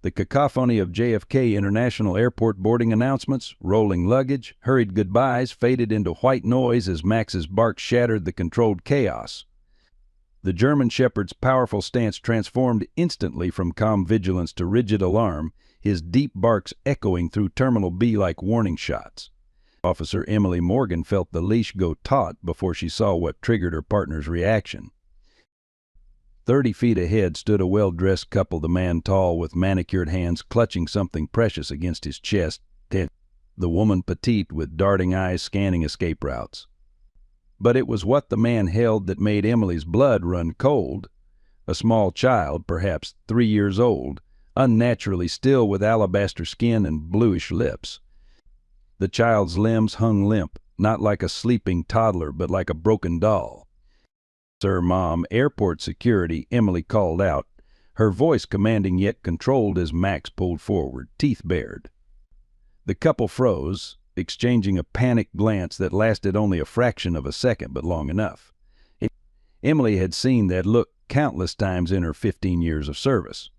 The cacophony of JFK International Airport boarding announcements, rolling luggage, hurried goodbyes faded into white noise as Max's bark shattered the controlled chaos. The German Shepherd's powerful stance transformed instantly from calm vigilance to rigid alarm, his deep barks echoing through Terminal B like warning shots. Officer Emily Morgan felt the leash go taut before she saw what triggered her partner's reaction. 30 feet ahead stood a well-dressed couple, the man tall with manicured hands clutching something precious against his chest, the woman petite with darting eyes scanning escape routes. But it was what the man held that made Emily's blood run cold. A small child, perhaps 3 years old, unnaturally still with alabaster skin and bluish lips. The child's limbs hung limp, not like a sleeping toddler, but like a broken doll. "Sir, Mom, airport security," Emily called out, her voice commanding yet controlled as Max pulled forward, teeth bared. The couple froze, exchanging a panicked glance that lasted only a fraction of a second, but long enough. Emily had seen that look countless times in her 15 years of service.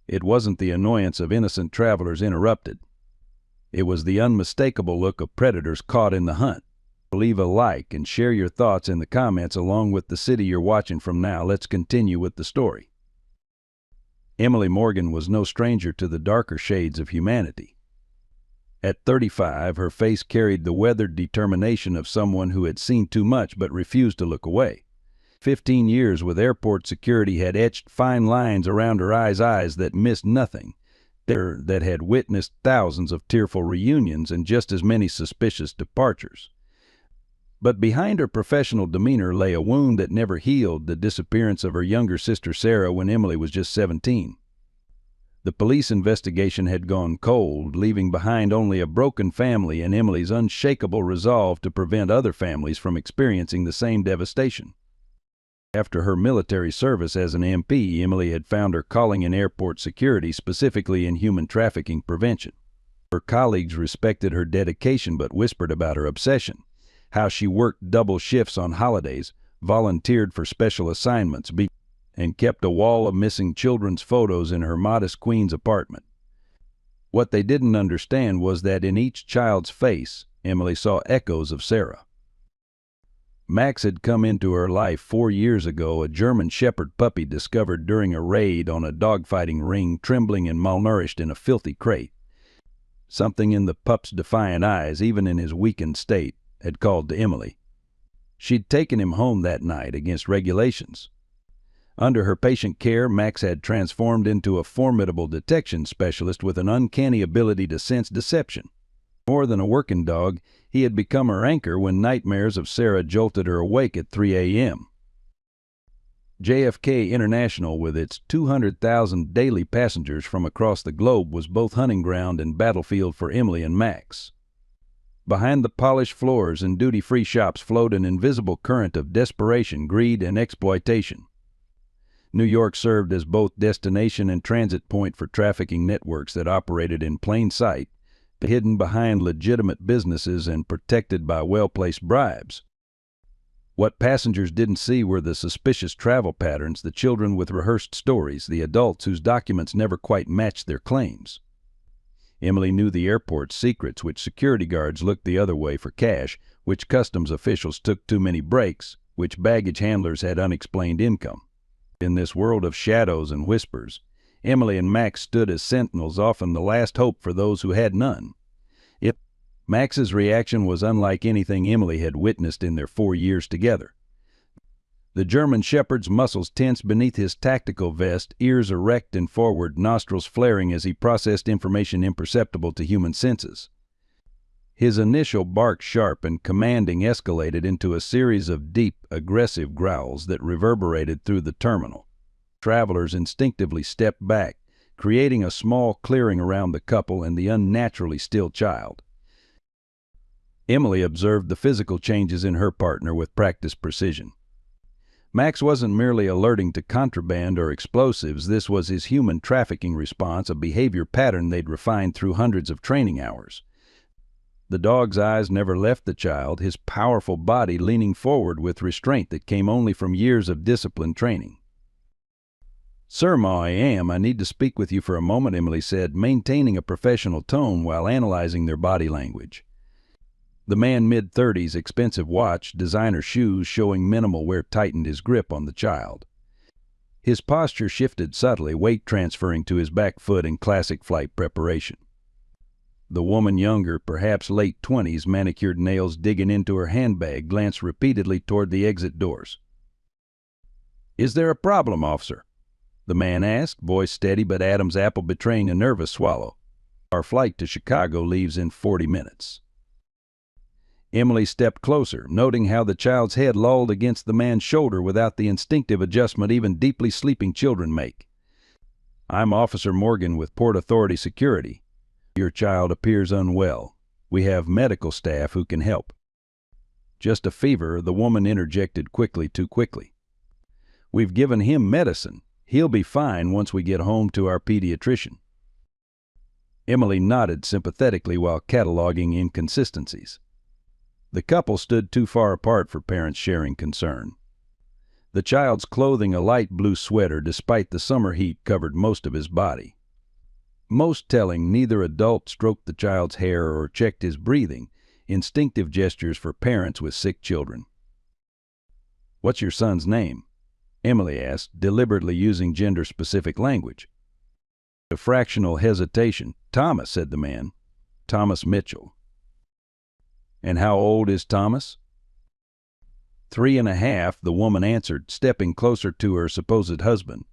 It wasn't the annoyance of innocent travelers interrupted. It was the unmistakable look of predators caught in the hunt. Leave a like and share your thoughts in the comments along with the city you're watching from now. Let's continue with the story. Emily Morgan was no stranger to the darker shades of humanity. At 35, her face carried the weathered determination of someone who had seen too much but refused to look away. 15 years with airport security had etched fine lines around her eyes that missed nothing, that had witnessed thousands of tearful reunions and just as many suspicious departures. But behind her professional demeanor lay a wound that never healed, the disappearance of her younger sister Sarah when Emily was just 17. The police investigation had gone cold, leaving behind only a broken family and Emily's unshakable resolve to prevent other families from experiencing the same devastation. After her military service as an MP, Emily had found her calling in airport security, specifically in human trafficking prevention. Her colleagues respected her dedication but whispered about her obsession. How she worked double shifts on holidays, volunteered for special assignments, and kept a wall of missing children's photos in her modest Queens apartment. What they didn't understand was that in each child's face, Emily saw echoes of Sarah. Max had come into her life 4 years ago, a German Shepherd puppy discovered during a raid on a dogfighting ring, trembling and malnourished in a filthy crate. Something in the pup's defiant eyes, even in his weakened state, had called to Emily. She'd taken him home that night against regulations. Under her patient care, Max had transformed into a formidable detection specialist with an uncanny ability to sense deception. More than a working dog, he had become her anchor when nightmares of Sarah jolted her awake at 3 a.m. JFK International, with its 200,000 daily passengers from across the globe, was both hunting ground and battlefield for Emily and Max. Behind the polished floors and duty-free shops flowed an invisible current of desperation, greed, and exploitation. New York served as both destination and transit point for trafficking networks that operated in plain sight, hidden behind legitimate businesses and protected by well-placed bribes. What passengers didn't see were the suspicious travel patterns, the children with rehearsed stories, the adults whose documents never quite matched their claims. Emily knew the airport's secrets, which security guards looked the other way for cash, which customs officials took too many breaks, which baggage handlers had unexplained income. In this world of shadows and whispers, Emily and Max stood as sentinels, often the last hope for those who had none. Max's reaction was unlike anything Emily had witnessed in their 4 years together. The German Shepherd's muscles tense beneath his tactical vest, ears erect and forward, nostrils flaring as he processed information imperceptible to human senses. His initial bark, sharp and commanding, escalated into a series of deep, aggressive growls that reverberated through the terminal. Travelers instinctively stepped back, creating a small clearing around the couple and the unnaturally still child. Emily observed the physical changes in her partner with practiced precision. Max wasn't merely alerting to contraband or explosives. This was his human trafficking response, a behavior pattern they'd refined through hundreds of training hours. The dog's eyes never left the child, his powerful body leaning forward with restraint that came only from years of disciplined training. "Sir, Ma, I am. I need to speak with you for a moment," Emily said, maintaining a professional tone while analyzing their body language. The man, mid-30s, expensive watch, designer shoes showing minimal wear, tightened his grip on the child. His posture shifted subtly, weight transferring to his back foot in classic flight preparation. The woman, younger, perhaps late 20s, manicured nails digging into her handbag, glanced repeatedly toward the exit doors. "Is there a problem, officer?" the man asked, voice steady but Adam's apple betraying a nervous swallow. "Our flight to Chicago leaves in 40 minutes. Emily stepped closer, noting how the child's head lolled against the man's shoulder without the instinctive adjustment even deeply sleeping children make. "I'm Officer Morgan with Port Authority Security. Your child appears unwell. We have medical staff who can help." "Just a fever," the woman interjected quickly, too quickly. "We've given him medicine. He'll be fine once we get home to our pediatrician." Emily nodded sympathetically while cataloging inconsistencies. The couple stood too far apart for parents sharing concern. The child's clothing, a light blue sweater, despite the summer heat, covered most of his body. Most telling, neither adult stroked the child's hair or checked his breathing, instinctive gestures for parents with sick children. "What's your son's name?" Emily asked, deliberately using gender-specific language. A fractional hesitation. "Thomas," said the man. "Thomas Mitchell." "And how old is Thomas?" 3.5, the woman answered, stepping closer to her supposed husband.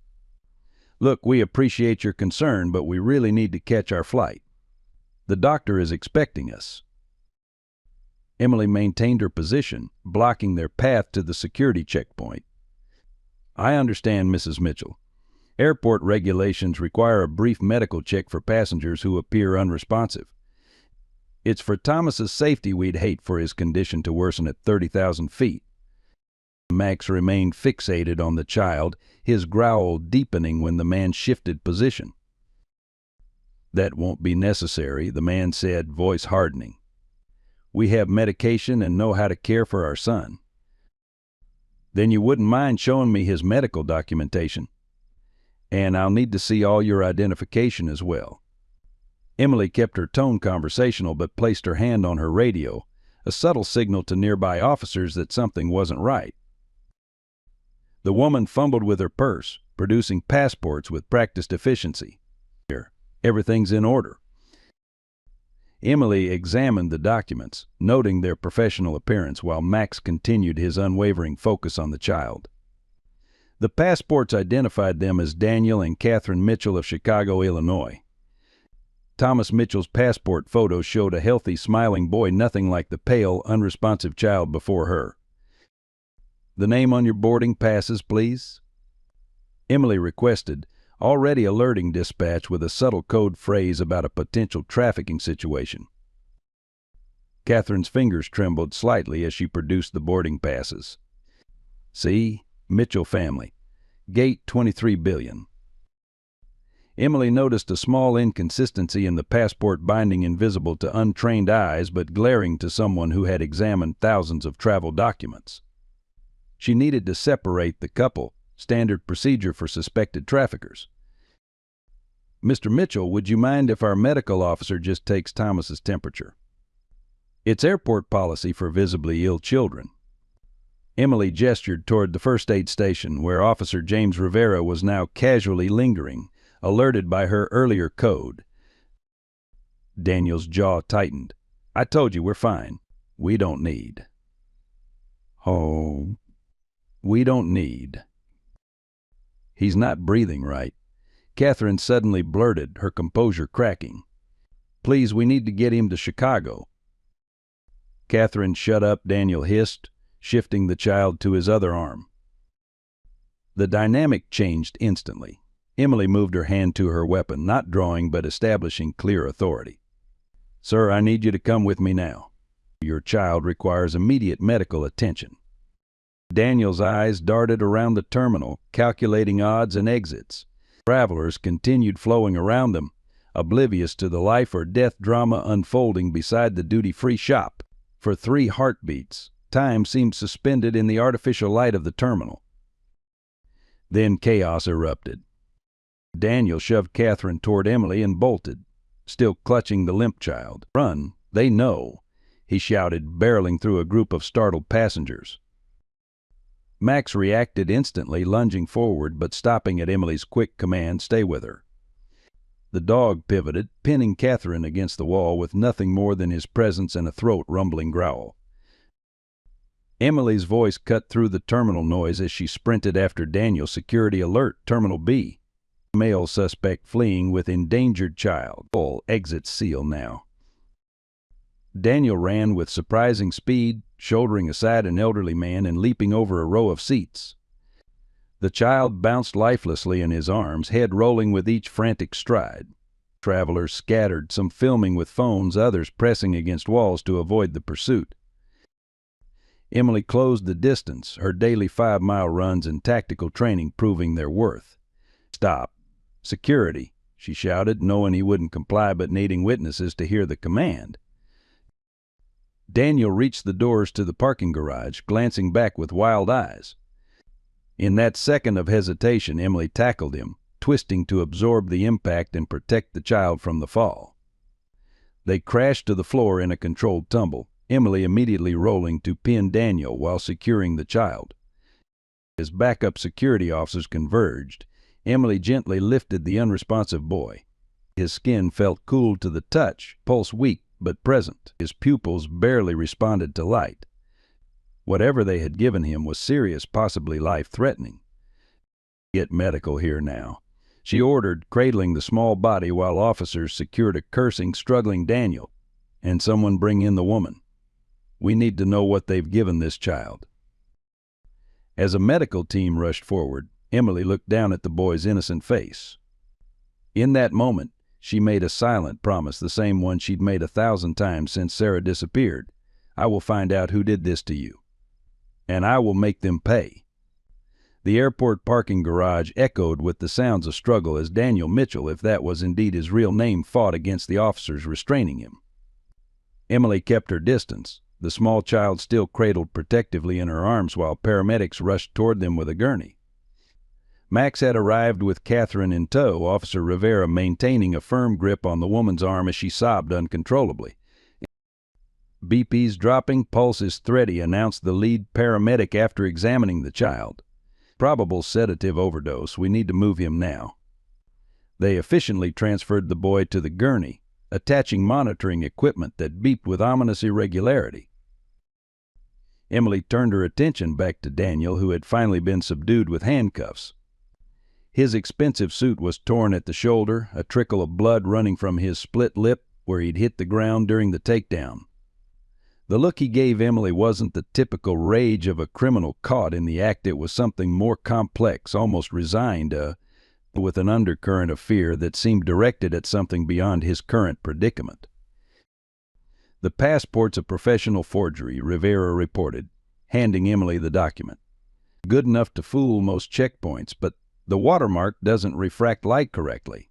"Look, we appreciate your concern, but we really need to catch our flight. The doctor is expecting us." Emily maintained her position, blocking their path to the security checkpoint. "I understand, Mrs. Mitchell. Airport regulations require a brief medical check for passengers who appear unresponsive. It's for Thomas's safety. We'd hate for his condition to worsen at 30,000 feet. Max remained fixated on the child, his growl deepening when the man shifted position. "That won't be necessary," the man said, voice hardening. "We have medication and know how to care for our son." "Then you wouldn't mind showing me his medical documentation? And I'll need to see all your identification as well." Emily kept her tone conversational but placed her hand on her radio, a subtle signal to nearby officers that something wasn't right. The woman fumbled with her purse, producing passports with practiced efficiency. "Here, everything's in order." Emily examined the documents, noting their professional appearance while Max continued his unwavering focus on the child. The passports identified them as Daniel and Catherine Mitchell of Chicago, Illinois. Thomas Mitchell's passport photo showed a healthy, smiling boy, nothing like the pale, unresponsive child before her. "The name on your boarding passes, please?" Emily requested, already alerting dispatch with a subtle code phrase about a potential trafficking situation. Catherine's fingers trembled slightly as she produced the boarding passes. "See? Mitchell family. Gate 23 billion. Emily noticed a small inconsistency in the passport binding, invisible to untrained eyes but glaring to someone who had examined thousands of travel documents. She needed to separate the couple, standard procedure for suspected traffickers. "Mr. Mitchell, would you mind if our medical officer just takes Thomas's temperature? It's airport policy for visibly ill children." Emily gestured toward the first aid station, where Officer James Rivera was now casually lingering, alerted by her earlier code. Daniel's jaw tightened. "I told you we're fine. We don't need." "Oh, we don't need." "He's not breathing right," Catherine suddenly blurted, her composure cracking. "Please, we need to get him to Chicago." "Catherine, shut up," Daniel hissed, shifting the child to his other arm. The dynamic changed instantly. Emily moved her hand to her weapon, not drawing but establishing clear authority. "Sir, I need you to come with me now. Your child requires immediate medical attention." Daniel's eyes darted around the terminal, calculating odds and exits. Travelers continued flowing around them, oblivious to the life or death drama unfolding beside the duty-free shop. For 3 heartbeats, time seemed suspended in the artificial light of the terminal. Then chaos erupted. Daniel shoved Catherine toward Emily and bolted, still clutching the limp child. "Run, they know," he shouted, barreling through a group of startled passengers. Max reacted instantly, lunging forward but stopping at Emily's quick command, "Stay with her." The dog pivoted, pinning Catherine against the wall with nothing more than his presence and a throat-rumbling growl. Emily's voice cut through the terminal noise as she sprinted after Daniel. "Security alert, Terminal B. Male suspect fleeing with endangered child. Full exit seal now." Daniel ran with surprising speed, shouldering aside an elderly man and leaping over a row of seats. The child bounced lifelessly in his arms, head rolling with each frantic stride. Travelers scattered, some filming with phones, others pressing against walls to avoid the pursuit. Emily closed the distance, her daily 5-mile runs and tactical training proving their worth. "Stop. Security," she shouted, knowing he wouldn't comply but needing witnesses to hear the command. Daniel reached the doors to the parking garage, glancing back with wild eyes. In that second of hesitation, Emily tackled him, twisting to absorb the impact and protect the child from the fall. They crashed to the floor in a controlled tumble, Emily immediately rolling to pin Daniel while securing the child. As backup security officers converged, Emily gently lifted the unresponsive boy. His skin felt cool to the touch, pulse weak but present. His pupils barely responded to light. Whatever they had given him was serious, possibly life-threatening. "Get medical here now," she ordered, cradling the small body while officers secured a cursing, struggling Daniel. "And someone bring in the woman. We need to know what they've given this child." As a medical team rushed forward, Emily looked down at the boy's innocent face. In that moment, she made a silent promise, the same one she'd made 1,000 times since Sarah disappeared. "I will find out who did this to you. And I will make them pay." The airport parking garage echoed with the sounds of struggle as Daniel Mitchell, if that was indeed his real name, fought against the officers restraining him. Emily kept her distance, the small child still cradled protectively in her arms while paramedics rushed toward them with a gurney. Max had arrived with Catherine in tow, Officer Rivera maintaining a firm grip on the woman's arm as she sobbed uncontrollably. "BP's dropping, pulse is thready," announced the lead paramedic after examining the child. "Probable sedative overdose. We need to move him now." They efficiently transferred the boy to the gurney, attaching monitoring equipment that beeped with ominous irregularity. Emily turned her attention back to Daniel, who had finally been subdued with handcuffs. His expensive suit was torn at the shoulder, a trickle of blood running from his split lip where he'd hit the ground during the takedown. The look he gave Emily wasn't the typical rage of a criminal caught in the act. It was something more complex, almost resigned, with an undercurrent of fear that seemed directed at something beyond his current predicament. "The passport's a professional forgery," Rivera reported, handing Emily the document. "Good enough to fool most checkpoints, but the watermark doesn't refract light correctly.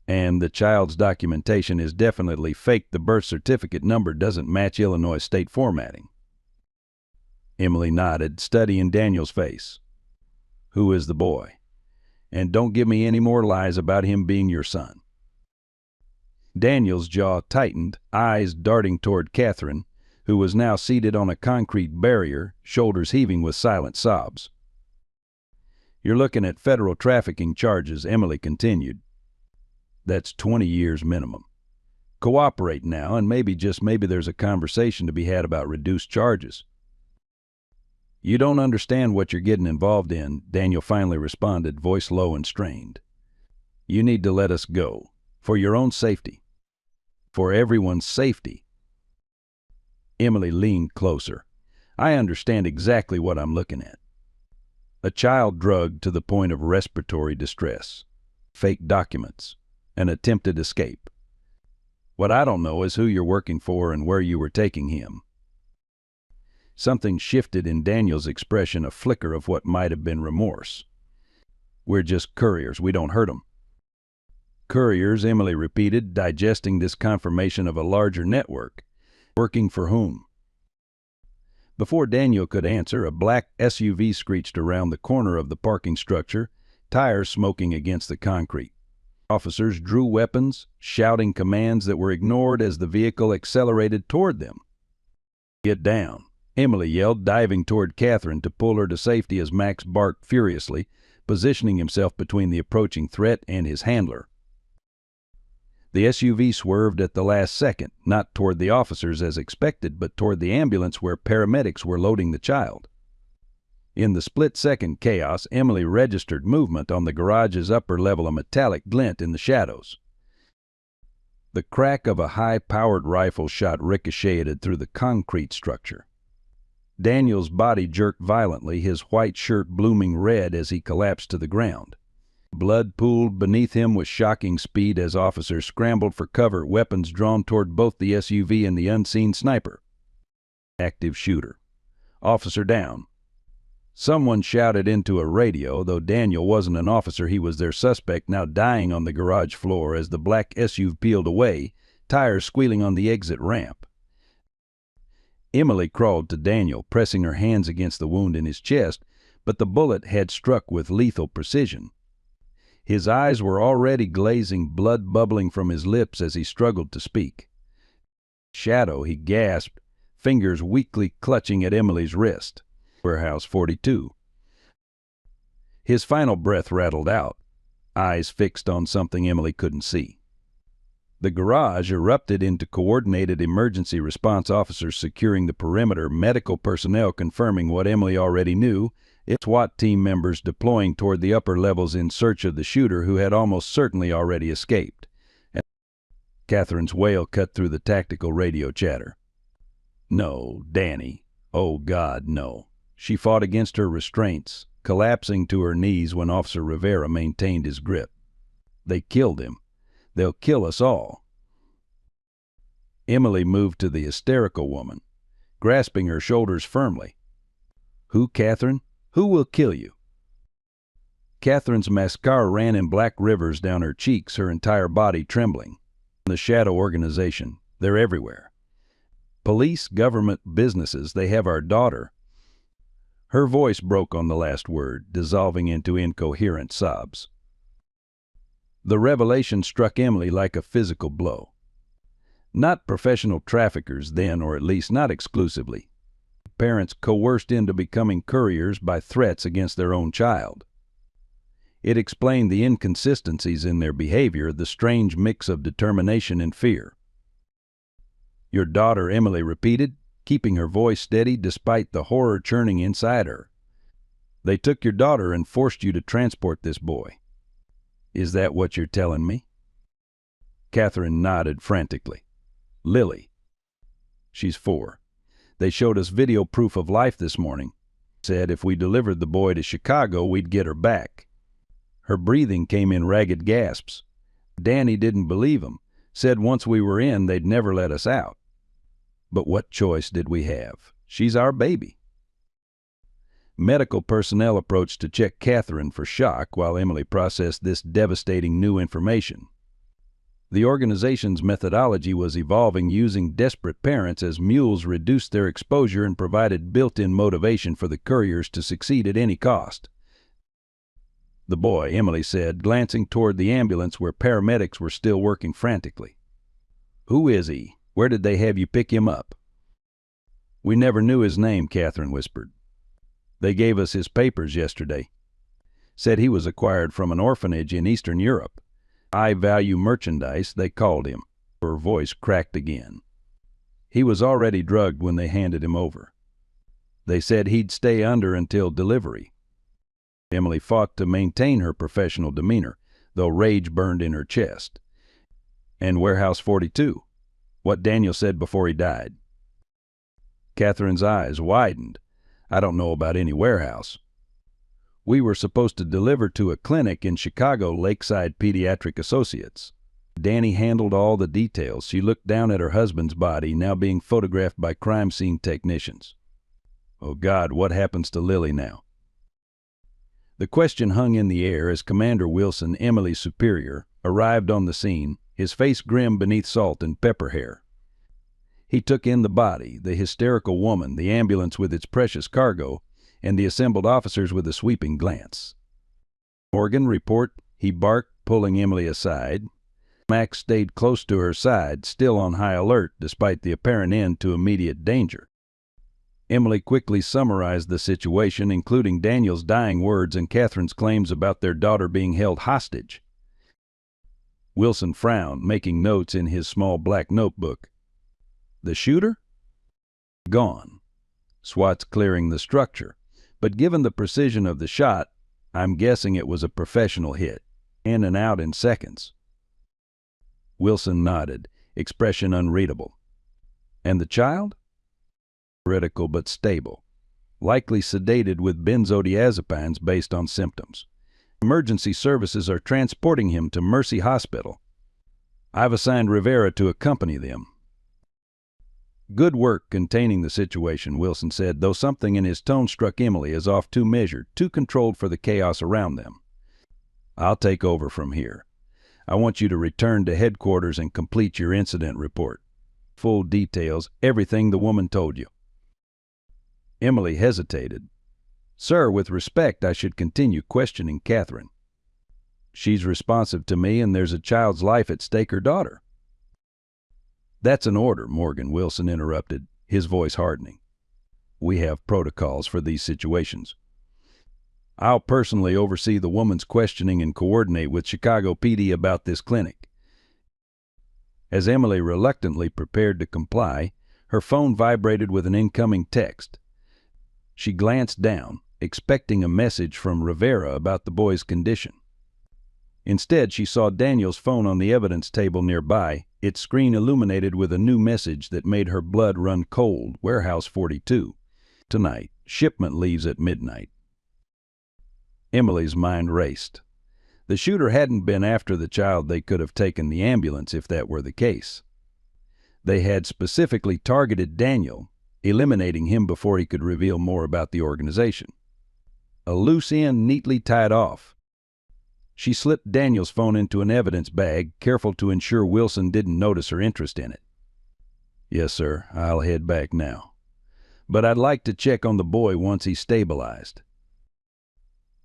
And the child's documentation is definitely fake. The birth certificate number doesn't match Illinois state formatting." Emily nodded, studying Daniel's face. "Who is the boy? And don't give me any more lies about him being your son." Daniel's jaw tightened, eyes darting toward Catherine, who was now seated on a concrete barrier, shoulders heaving with silent sobs. "You're looking at federal trafficking charges," Emily continued. "That's 20 years minimum. Cooperate now, and maybe, just maybe, there's a conversation to be had about reduced charges." "You don't understand what you're getting involved in," Daniel finally responded, voice low and strained. "You need to let us go, for your own safety. For everyone's safety." Emily leaned closer. "I understand exactly what I'm looking at. A child drugged to the point of respiratory distress, fake documents, an attempted escape. What I don't know is who you're working for and where you were taking him." Something shifted in Daniel's expression, a flicker of what might have been remorse. "We're just couriers. We don't hurt 'em." "Couriers," Emily repeated, digesting this confirmation of a larger network. "Working for whom?" Before Daniel could answer, a black SUV screeched around the corner of the parking structure, tires smoking against the concrete. Officers drew weapons, shouting commands that were ignored as the vehicle accelerated toward them. "Get down," Emily yelled, diving toward Catherine to pull her to safety as Max barked furiously, positioning himself between the approaching threat and his handler. The SUV swerved at the last second, not toward the officers as expected, but toward the ambulance where paramedics were loading the child. In the split-second chaos, Emily registered movement on the garage's upper level, a metallic glint in the shadows. The crack of a high-powered rifle shot ricocheted through the concrete structure. Daniel's body jerked violently, his white shirt blooming red as he collapsed to the ground. Blood pooled beneath him with shocking speed as officers scrambled for cover, weapons drawn toward both the SUV and the unseen sniper. Active shooter. Officer down. Someone shouted into a radio. Though Daniel wasn't an officer, he was their suspect, now dying on the garage floor as the black SUV peeled away, tires squealing on the exit ramp. Emily crawled to Daniel, pressing her hands against the wound in his chest, but the bullet had struck with lethal precision. His eyes were already glazing, blood bubbling from his lips as he struggled to speak. "Shadow," he gasped, fingers weakly clutching at Emily's wrist. "Warehouse 42. His final breath rattled out, eyes fixed on something Emily couldn't see. The garage erupted into coordinated emergency response, officers securing the perimeter, medical personnel confirming what Emily already knew, SWAT team members deploying toward the upper levels in search of the shooter who had almost certainly already escaped. Catherine's wail cut through the tactical radio chatter. "No, Danny. Oh, God, no." She fought against her restraints, collapsing to her knees when Officer Rivera maintained his grip. "They killed him. They'll kill us all." Emily moved to the hysterical woman, grasping her shoulders firmly. "Who, Catherine? Who will kill you?" Catherine's mascara ran in black rivers down her cheeks, her entire body trembling. "The Shadow Organization. They're everywhere. Police, government, businesses. They have our daughter." Her voice broke on the last word, dissolving into incoherent sobs. The revelation struck Emily like a physical blow. Not professional traffickers then, or at least not exclusively. Parents coerced into becoming couriers by threats against their own child. It explained the inconsistencies in their behavior, the strange mix of determination and fear. "Your daughter," Emily repeated, keeping her voice steady despite the horror churning inside her. "They took your daughter and forced you to transport this boy. Is that what you're telling me?" Catherine nodded frantically. "Lily. She's 4. They showed us video proof of life this morning. Said if we delivered the boy to Chicago, we'd get her back." Her breathing came in ragged gasps. "Danny didn't believe them. Said once we were in, they'd never let us out. But what choice did we have? She's our baby." Medical personnel approached to check Catherine for shock while Emily processed this devastating new information. The organization's methodology was evolving, using desperate parents as mules reduced their exposure and provided built-in motivation for the couriers to succeed at any cost. "The boy," Emily said, glancing toward the ambulance where paramedics were still working frantically. "Who is he? Where did they have you pick him up?" "We never knew his name," Catherine whispered. "They gave us his papers yesterday. Said he was acquired from an orphanage in Eastern Europe. High-value merchandise, they called him." Her voice cracked again. "He was already drugged when they handed him over. They said he'd stay under until delivery." Emily fought to maintain her professional demeanor, though rage burned in her chest. "And Warehouse 42? What Daniel said before he died?" Catherine's eyes widened. "I don't know about any warehouse. We were supposed to deliver to a clinic in Chicago, Lakeside Pediatric Associates." Danny handled all the details. She looked down at her husband's body, now being photographed by crime scene technicians. "Oh God, what happens to Lily now?" The question hung in the air as Commander Wilson, Emily's superior, arrived on the scene, his face grim beneath salt and pepper hair. He took in the body, the hysterical woman, the ambulance with its precious cargo, and the assembled officers with a sweeping glance. Morgan, report, he barked, pulling Emily aside. Max stayed close to her side, still on high alert despite the apparent end to immediate danger. Emily quickly summarized the situation, including Daniel's dying words and Catherine's claims about their daughter being held hostage. Wilson frowned, making notes in his small black notebook. The shooter? Gone. SWAT's clearing the structure, but given the precision of the shot, I'm guessing it was a professional hit, in and out in seconds. Wilson nodded, expression unreadable. And the child? Critical but stable, likely sedated with benzodiazepines based on symptoms. Emergency services are transporting him to Mercy Hospital. I've assigned Rivera to accompany them. Good work containing the situation, Wilson said, though something in his tone struck Emily as off, too measured, too controlled for the chaos around them. I'll take over from here. I want you to return to headquarters and complete your incident report. Full details, everything the woman told you. Emily hesitated. Sir, with respect, I should continue questioning Catherine. She's responsive to me, and there's a child's life at stake, her daughter. That's an order, Morgan, Wilson interrupted, his voice hardening. We have protocols for these situations. I'll personally oversee the woman's questioning and coordinate with Chicago PD about this clinic. As Emily reluctantly prepared to comply, her phone vibrated with an incoming text. She glanced down, expecting a message from Rivera about the boy's condition. Instead, she saw Daniel's phone on the evidence table nearby, its screen illuminated with a new message that made her blood run cold. Warehouse 42. Tonight. Shipment leaves at midnight. Emily's mind raced. The shooter hadn't been after the child. They could have taken the ambulance if that were the case. They had specifically targeted Daniel, eliminating him before he could reveal more about the organization. A loose end neatly tied off. She slipped Daniel's phone into an evidence bag, careful to ensure Wilson didn't notice her interest in it. Yes, sir, I'll head back now. But I'd like to check on the boy once he's stabilized.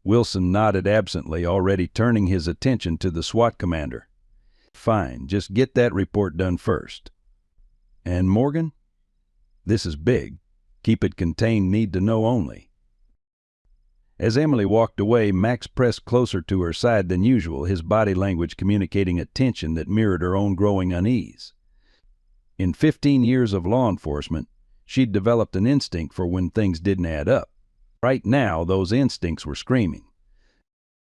Wilson nodded absently, already turning his attention to the SWAT commander. Fine, just get that report done first. And Morgan? This is big. Keep it contained, need to know only. As Emily walked away, Max pressed closer to her side than usual, his body language communicating a tension that mirrored her own growing unease. In 15 years of law enforcement, she'd developed an instinct for when things didn't add up. Right now, those instincts were screaming.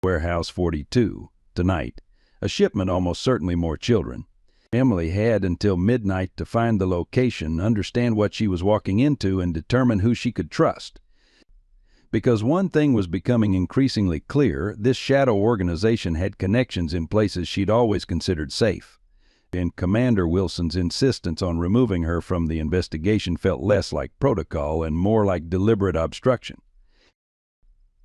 Warehouse 42, tonight. A shipment, almost certainly more children. Emily had until midnight to find the location, understand what she was walking into, and determine who she could trust. Because one thing was becoming increasingly clear, this shadow organization had connections in places she'd always considered safe. And Commander Wilson's insistence on removing her from the investigation felt less like protocol and more like deliberate obstruction.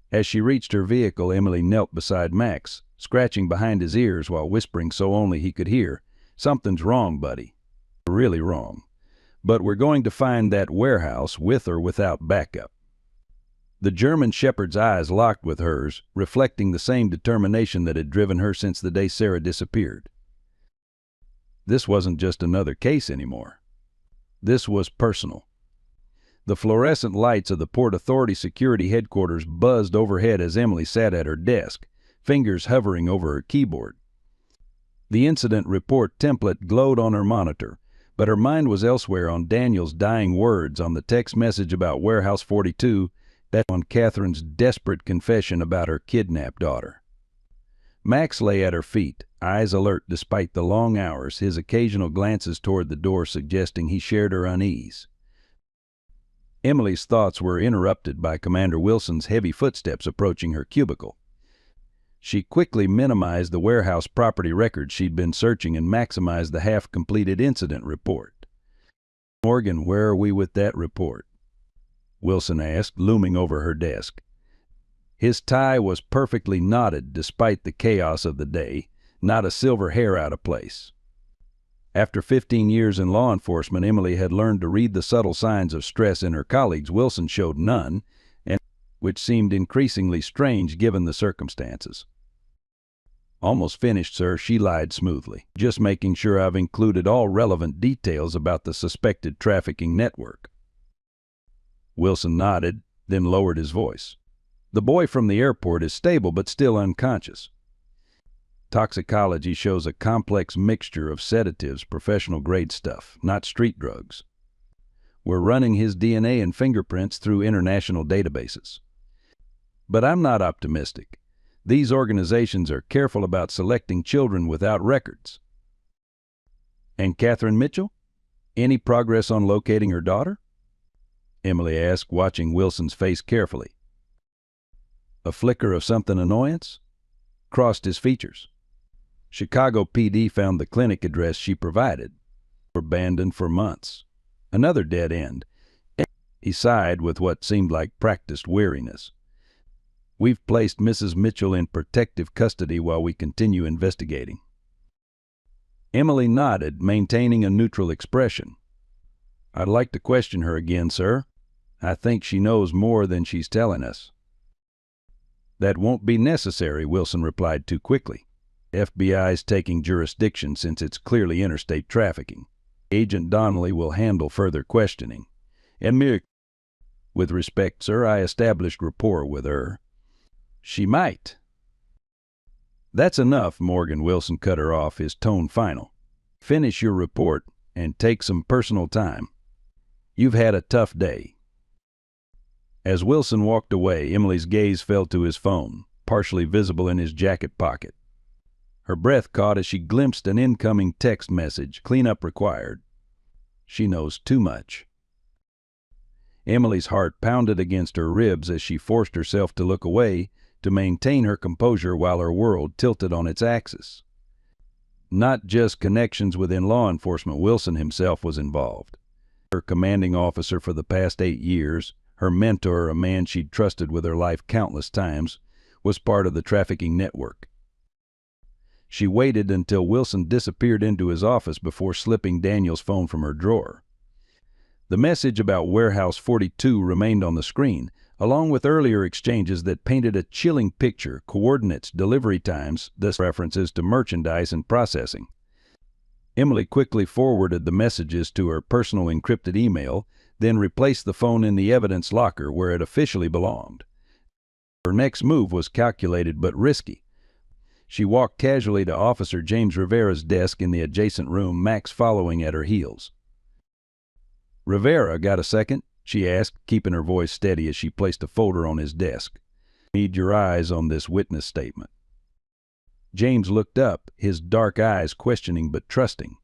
As she reached her vehicle, Emily knelt beside Max, scratching behind his ears while whispering so only he could hear, "Something's wrong, buddy. Really wrong. But we're going to find that warehouse with or without backup." The German shepherd's eyes locked with hers, reflecting the same determination that had driven her since the day Sarah disappeared. This wasn't just another case anymore. This was personal. The fluorescent lights of the Port Authority Security Headquarters buzzed overhead as Emily sat at her desk, fingers hovering over her keyboard. The incident report template glowed on her monitor, but her mind was elsewhere, on Daniel's dying words, on the text message about Warehouse 42, that on Catherine's desperate confession about her kidnapped daughter. Max lay at her feet, eyes alert despite the long hours, his occasional glances toward the door suggesting he shared her unease. Emily's thoughts were interrupted by Commander Wilson's heavy footsteps approaching her cubicle. She quickly minimized the warehouse property records she'd been searching and maximized the half-completed incident report. "Morgan, where are we with that report?" Wilson asked, looming over her desk. His tie was perfectly knotted despite the chaos of the day, not a silver hair out of place. After 15 years in law enforcement, Emily had learned to read the subtle signs of stress in her colleagues. Wilson showed none, and which seemed increasingly strange given the circumstances. Almost finished, sir, she lied smoothly. Just making sure I've included all relevant details about the suspected trafficking network. Wilson nodded, then lowered his voice. The boy from the airport is stable but still unconscious. Toxicology shows a complex mixture of sedatives, professional-grade stuff, not street drugs. We're running his DNA and fingerprints through international databases. But I'm not optimistic. These organizations are careful about selecting children without records. And Catherine Mitchell? Any progress on locating her daughter? Emily asked, watching Wilson's face carefully. A flicker of something annoyance crossed his features. Chicago PD found the clinic address she provided. Abandoned for months. Another dead end. He sighed with what seemed like practiced weariness. We've placed Mrs. Mitchell in protective custody while we continue investigating. Emily nodded, maintaining a neutral expression. I'd like to question her again, sir. I think she knows more than she's telling us. That won't be necessary, Wilson replied too quickly. FBI's taking jurisdiction since it's clearly interstate trafficking. Agent Donnelly will handle further questioning. And with respect, sir, I established rapport with her. She might. That's enough, Morgan. Wilson cut her off, his tone final. Finish your report and take some personal time. You've had a tough day. As Wilson walked away, Emily's gaze fell to his phone, partially visible in his jacket pocket. Her breath caught as she glimpsed an incoming text message, cleanup required. She knows too much. Emily's heart pounded against her ribs as she forced herself to look away to maintain her composure while her world tilted on its axis. Not just connections within law enforcement, Wilson himself was involved. Her commanding officer for the past 8 years, her mentor, a man she'd trusted with her life countless times, was part of the trafficking network. She waited until Wilson disappeared into his office before slipping Daniel's phone from her drawer. The message about Warehouse 42 remained on the screen, along with earlier exchanges that painted a chilling picture, coordinates, delivery times, thus references to merchandise and processing. Emily quickly forwarded the messages to her personal encrypted email, then replaced the phone in the evidence locker where it officially belonged. Her next move was calculated but risky. She walked casually to Officer James Rivera's desk in the adjacent room, Max following at her heels. "Rivera, got a second?" she asked, keeping her voice steady as she placed a folder on his desk. "Need your eyes on this witness statement." James looked up, his dark eyes questioning but trusting.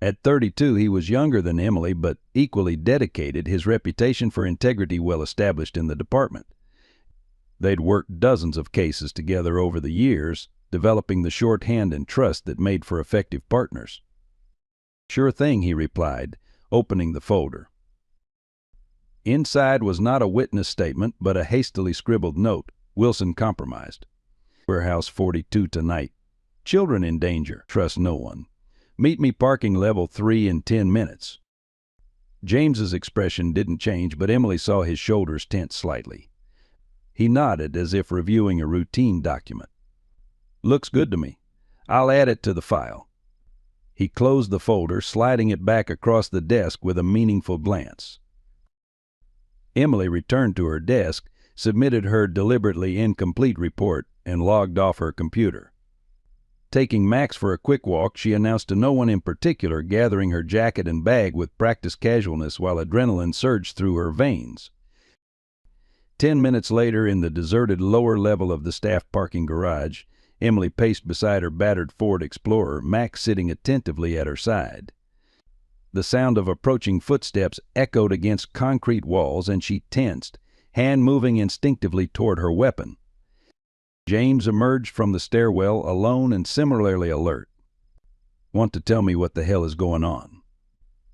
At 32, he was younger than Emily, but equally dedicated, his reputation for integrity well established in the department. They'd worked dozens of cases together over the years, developing the shorthand and trust that made for effective partners. "Sure thing," he replied, opening the folder. Inside was not a witness statement, but a hastily scribbled note. Wilson compromised. "Warehouse 42 tonight. Children in danger. Trust no one. Meet me parking level 3 in 10 minutes. James's expression didn't change, but Emily saw his shoulders tense slightly. He nodded as if reviewing a routine document. "Looks good to me. I'll add it to the file." He closed the folder, sliding it back across the desk with a meaningful glance. Emily returned to her desk, submitted her deliberately incomplete report, and logged off her computer. Taking Max for a quick walk, she announced to no one in particular, gathering her jacket and bag with practiced casualness while adrenaline surged through her veins. 10 minutes later, in the deserted lower level of the staff parking garage, Emily paced beside her battered Ford Explorer, Max sitting attentively at her side. The sound of approaching footsteps echoed against concrete walls, and she tensed, hand moving instinctively toward her weapon. James emerged from the stairwell, alone and similarly alert. "Want to tell me what the hell is going on?"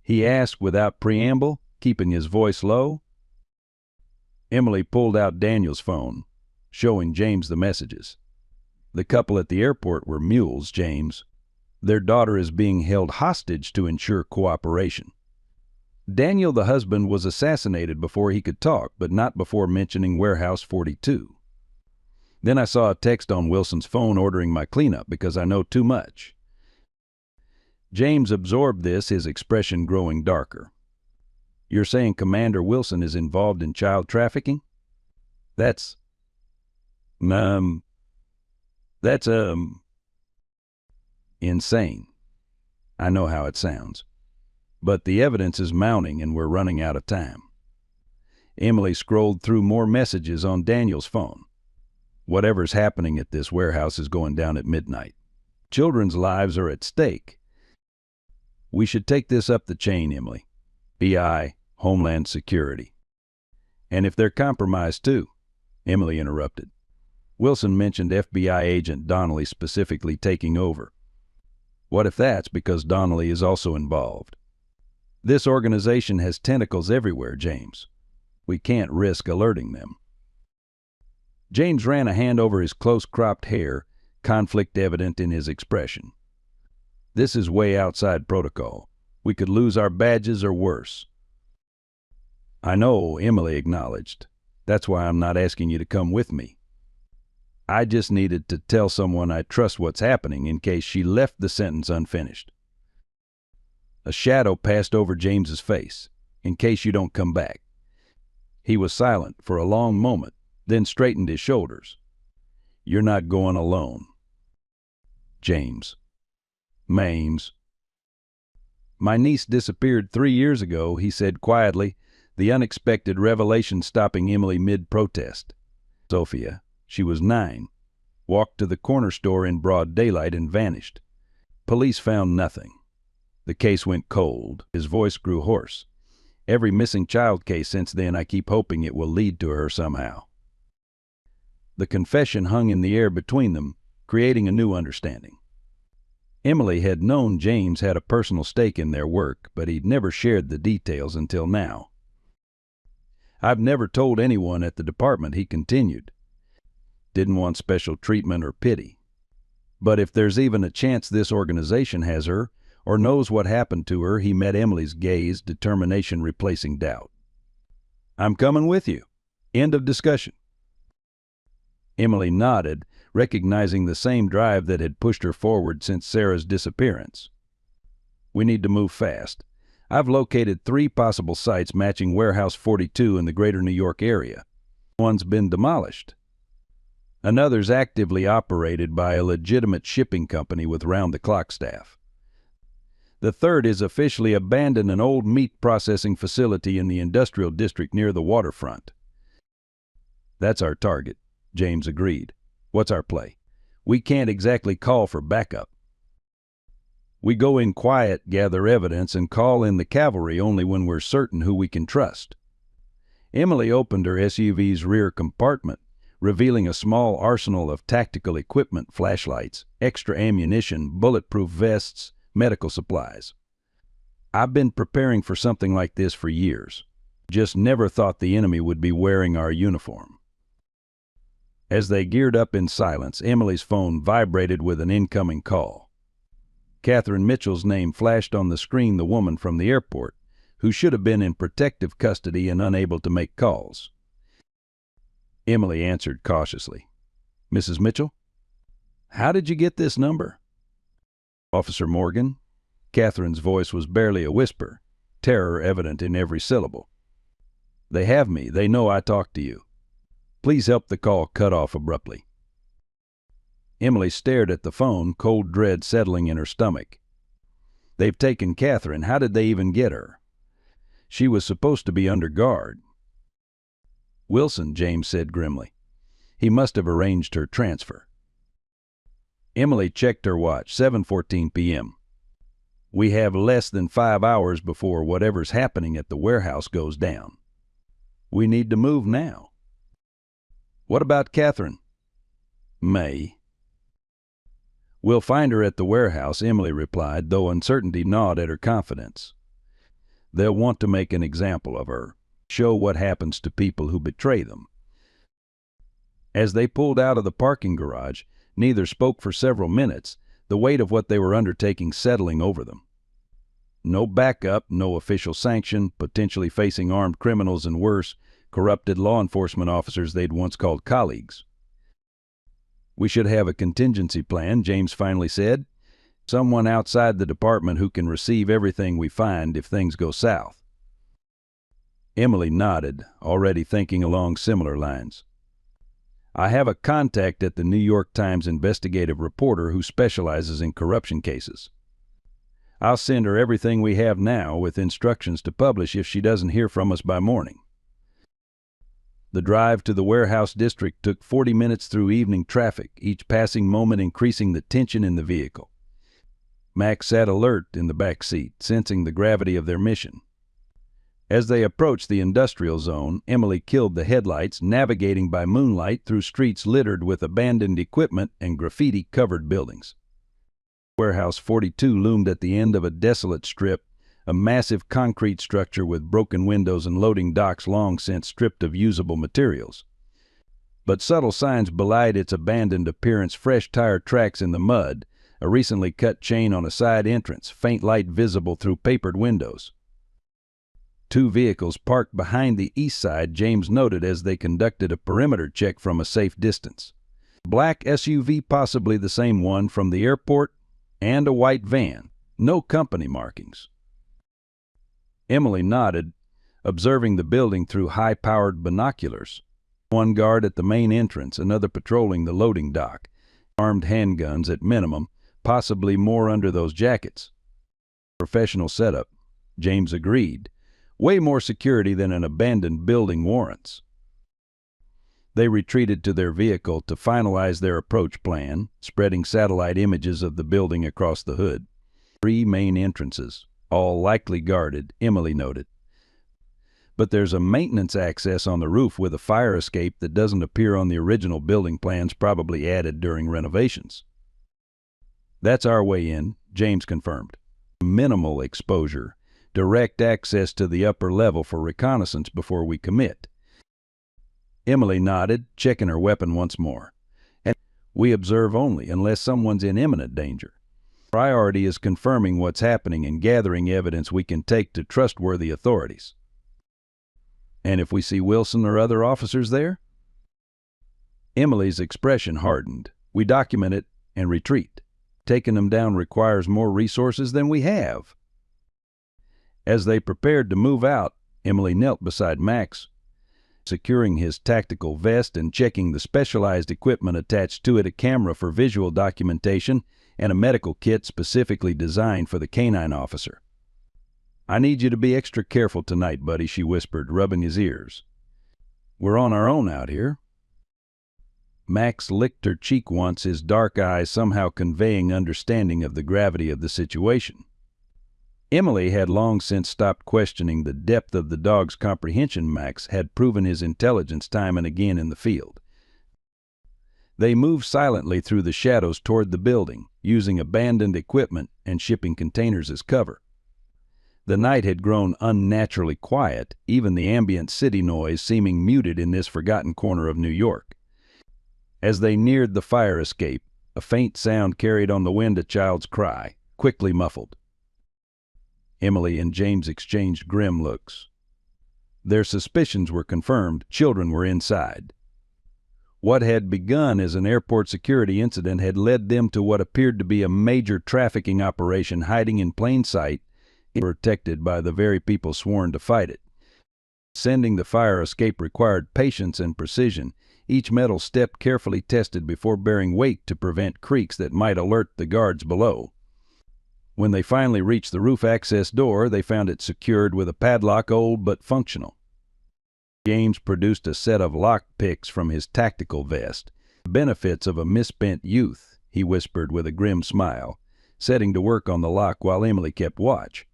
he asked without preamble, keeping his voice low. Emily pulled out Daniel's phone, showing James the messages. "The couple at the airport were mules, James. Their daughter is being held hostage to ensure cooperation. Daniel, the husband, was assassinated before he could talk, but not before mentioning Warehouse 42. Then I saw a text on Wilson's phone ordering my cleanup because I know too much. James absorbed this, his expression growing darker. You're saying Commander Wilson is involved in child trafficking? That's insane. I know how it sounds. But the evidence is mounting and we're running out of time. Emily scrolled through more messages on Daniel's phone. Whatever's happening at this warehouse is going down at midnight. Children's lives are at stake. We should take this up the chain, Emily. BI, Homeland Security. And if they're compromised too, Emily interrupted. Wilson mentioned FBI agent Donnelly specifically taking over. What if that's because Donnelly is also involved? This organization has tentacles everywhere, James. We can't risk alerting them. James ran a hand over his close-cropped hair, conflict evident in his expression. This is way outside protocol. We could lose our badges or worse. I know, Emily acknowledged. That's why I'm not asking you to come with me. I just needed to tell someone I trust what's happening in case she left the sentence unfinished. A shadow passed over James's face. In case you don't come back. He was silent for a long moment, then straightened his shoulders. You're not going alone. James. Mames. My niece disappeared 3 years ago, he said quietly, the unexpected revelation stopping Emily mid-protest. Sophia, she was 9, walked to the corner store in broad daylight and vanished. Police found nothing. The case went cold. His voice grew hoarse. Every missing child case since then, I keep hoping it will lead to her somehow. The confession hung in the air between them, creating a new understanding. Emily had known James had a personal stake in their work, but he'd never shared the details until now. I've never told anyone at the department, he continued. Didn't want special treatment or pity. But if there's even a chance this organization has her, or knows what happened to her, he met Emily's gaze, determination replacing doubt. I'm coming with you. End of discussion. Emily nodded, recognizing the same drive that had pushed her forward since Sarah's disappearance. We need to move fast. I've located 3 possible sites matching Warehouse 42 in the greater New York area. One's been demolished. Another's actively operated by a legitimate shipping company with round-the-clock staff. The third is officially abandoned an old meat processing facility in the industrial district near the waterfront. That's our target, James agreed. What's our play? We can't exactly call for backup. We go in quiet, gather evidence, and call in the cavalry only when we're certain who we can trust. Emily opened her SUV's rear compartment, revealing a small arsenal of tactical equipment, flashlights, extra ammunition, bulletproof vests, medical supplies. I've been preparing for something like this for years. Just never thought the enemy would be wearing our uniform. As they geared up in silence, Emily's phone vibrated with an incoming call. Catherine Mitchell's name flashed on the screen, the woman from the airport, who should have been in protective custody and unable to make calls. Emily answered cautiously. Mrs. Mitchell? How did you get this number? Officer Morgan? Catherine's voice was barely a whisper, terror evident in every syllable. They have me. They know I talked to you. Please help the call cut off abruptly. Emily stared at the phone, cold dread settling in her stomach. They've taken Catherine. How did they even get her? She was supposed to be under guard. Wilson, James said grimly. He must have arranged her transfer. Emily checked her watch, 7:14 p.m. We have less than 5 hours before whatever's happening at the warehouse goes down. We need to move now. What about Catherine? May. We'll find her at the warehouse, Emily replied, though uncertainty gnawed at her confidence. They'll want to make an example of her, show what happens to people who betray them. As they pulled out of the parking garage, neither spoke for several minutes, the weight of what they were undertaking settling over them. No backup, no official sanction, potentially facing armed criminals and worse, corrupted law enforcement officers they'd once called colleagues. "We should have a contingency plan," James finally said. "Someone outside the department who can receive everything we find if things go south." Emily nodded, already thinking along similar lines. "I have a contact at the New York Times investigative reporter who specializes in corruption cases. I'll send her everything we have now with instructions to publish if she doesn't hear from us by morning." The drive to the warehouse district took 40 minutes through evening traffic, each passing moment increasing the tension in the vehicle. Max sat alert in the back seat, sensing the gravity of their mission. As they approached the industrial zone, Emily killed the headlights, navigating by moonlight through streets littered with abandoned equipment and graffiti-covered buildings. Warehouse 42 loomed at the end of a desolate strip, a massive concrete structure with broken windows and loading docks long since stripped of usable materials. But subtle signs belied its abandoned appearance: fresh tire tracks in the mud, a recently cut chain on a side entrance, faint light visible through papered windows. Two vehicles parked behind the east side, James noted as they conducted a perimeter check from a safe distance. A black SUV, possibly the same one from the airport, and a white van. No company markings. Emily nodded, observing the building through high-powered binoculars. One guard at the main entrance, another patrolling the loading dock. Armed handguns at minimum, possibly more under those jackets. Professional setup, James agreed. Way more security than an abandoned building warrants. They retreated to their vehicle to finalize their approach plan, spreading satellite images of the building across the hood. 3 main entrances, all likely guarded, Emily noted. But there's a maintenance access on the roof with a fire escape that doesn't appear on the original building plans, probably added during renovations. "That's our way in," James confirmed. "Minimal exposure, direct access to the upper level for reconnaissance before we commit." Emily nodded, checking her weapon once more. "And we observe only unless someone's in imminent danger. Priority is confirming what's happening and gathering evidence we can take to trustworthy authorities." "And if we see Wilson or other officers there?" Emily's expression hardened. "We document it and retreat. Taking them down requires more resources than we have." As they prepared to move out, Emily knelt beside Max, securing his tactical vest and checking the specialized equipment attached to it: a camera for visual documentation and a medical kit specifically designed for the canine officer. "I need you to be extra careful tonight, buddy," she whispered, rubbing his ears. "We're on our own out here." Max licked her cheek once, his dark eyes somehow conveying understanding of the gravity of the situation. Emily had long since stopped questioning the depth of the dog's comprehension. Max had proven his intelligence time and again in the field. They moved silently through the shadows toward the building, using abandoned equipment and shipping containers as cover. The night had grown unnaturally quiet, even the ambient city noise seeming muted in this forgotten corner of New York. As they neared the fire escape, a faint sound carried on the wind: a child's cry, quickly muffled. Emily and James exchanged grim looks. Their suspicions were confirmed. Children were inside. What had begun as an airport security incident had led them to what appeared to be a major trafficking operation, hiding in plain sight, protected by the very people sworn to fight it. Sending the fire escape required patience and precision, each metal step carefully tested before bearing weight to prevent creaks that might alert the guards below. When they finally reached the roof access door, they found it secured with a padlock, old but functional. James produced a set of lock picks from his tactical vest. "The benefits of a misspent youth," he whispered with a grim smile, setting to work on the lock while Emily kept watch.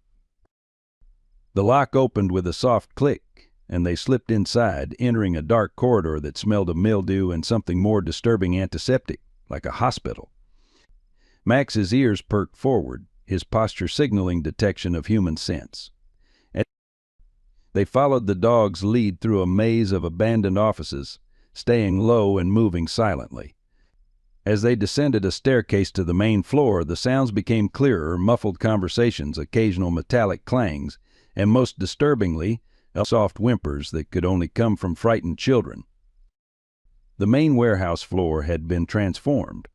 The lock opened with a soft click, and they slipped inside, entering a dark corridor that smelled of mildew and something more disturbing: antiseptic, like a hospital. Max's ears perked forward, his posture signaling detection of human sense. They followed the dog's lead through a maze of abandoned offices, staying low and moving silently. As they descended a staircase to the main floor, the sounds became clearer: muffled conversations, occasional metallic clangs, and most disturbingly, soft whimpers that could only come from frightened children. The main warehouse floor had been transformed.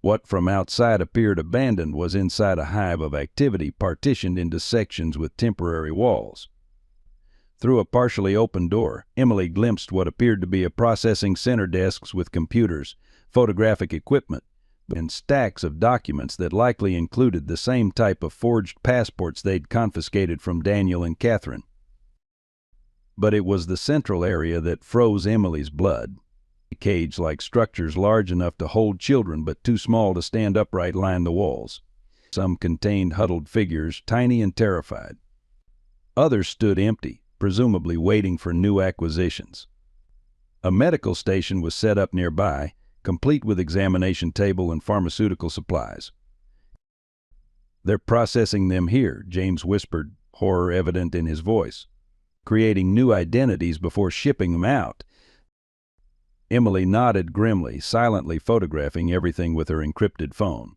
What from outside appeared abandoned was inside a hive of activity partitioned into sections with temporary walls. Through a partially open door, Emily glimpsed what appeared to be a processing center desks with computers, photographic equipment, and stacks of documents that likely included the same type of forged passports they'd confiscated from Daniel and Catherine. But it was the central area that froze Emily's blood. Cage-like structures large enough to hold children but too small to stand upright lined the walls. Some contained huddled figures, tiny and terrified. Others stood empty, presumably waiting for new acquisitions. A medical station was set up nearby, complete with examination table and pharmaceutical supplies. "They're processing them here," James whispered, horror evident in his voice. "Creating new identities before shipping them out." Emily nodded grimly, silently photographing everything with her encrypted phone.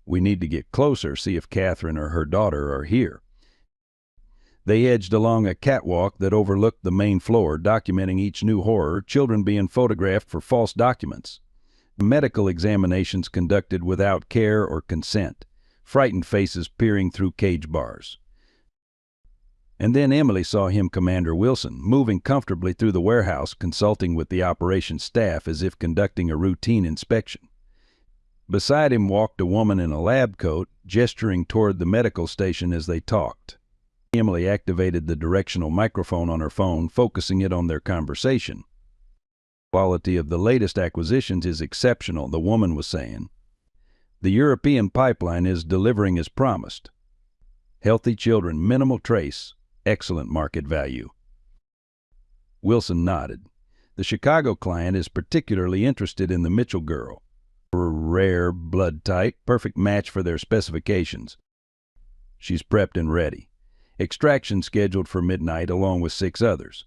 "We need to get closer, see if Catherine or her daughter are here." They edged along a catwalk that overlooked the main floor, documenting each new horror, children being photographed for false documents, medical examinations conducted without care or consent, frightened faces peering through cage bars. And then Emily saw him, Commander Wilson, moving comfortably through the warehouse, consulting with the operations staff as if conducting a routine inspection. Beside him walked a woman in a lab coat, gesturing toward the medical station as they talked. Emily activated the directional microphone on her phone, focusing it on their conversation. "The quality of the latest acquisitions is exceptional," the woman was saying. "The European pipeline is delivering as promised. Healthy children, minimal trace, excellent market value." Wilson nodded. "The Chicago client is particularly interested in the Mitchell girl. Rare blood type, perfect match for their specifications. She's prepped and ready. Extraction scheduled for midnight along with 6 others.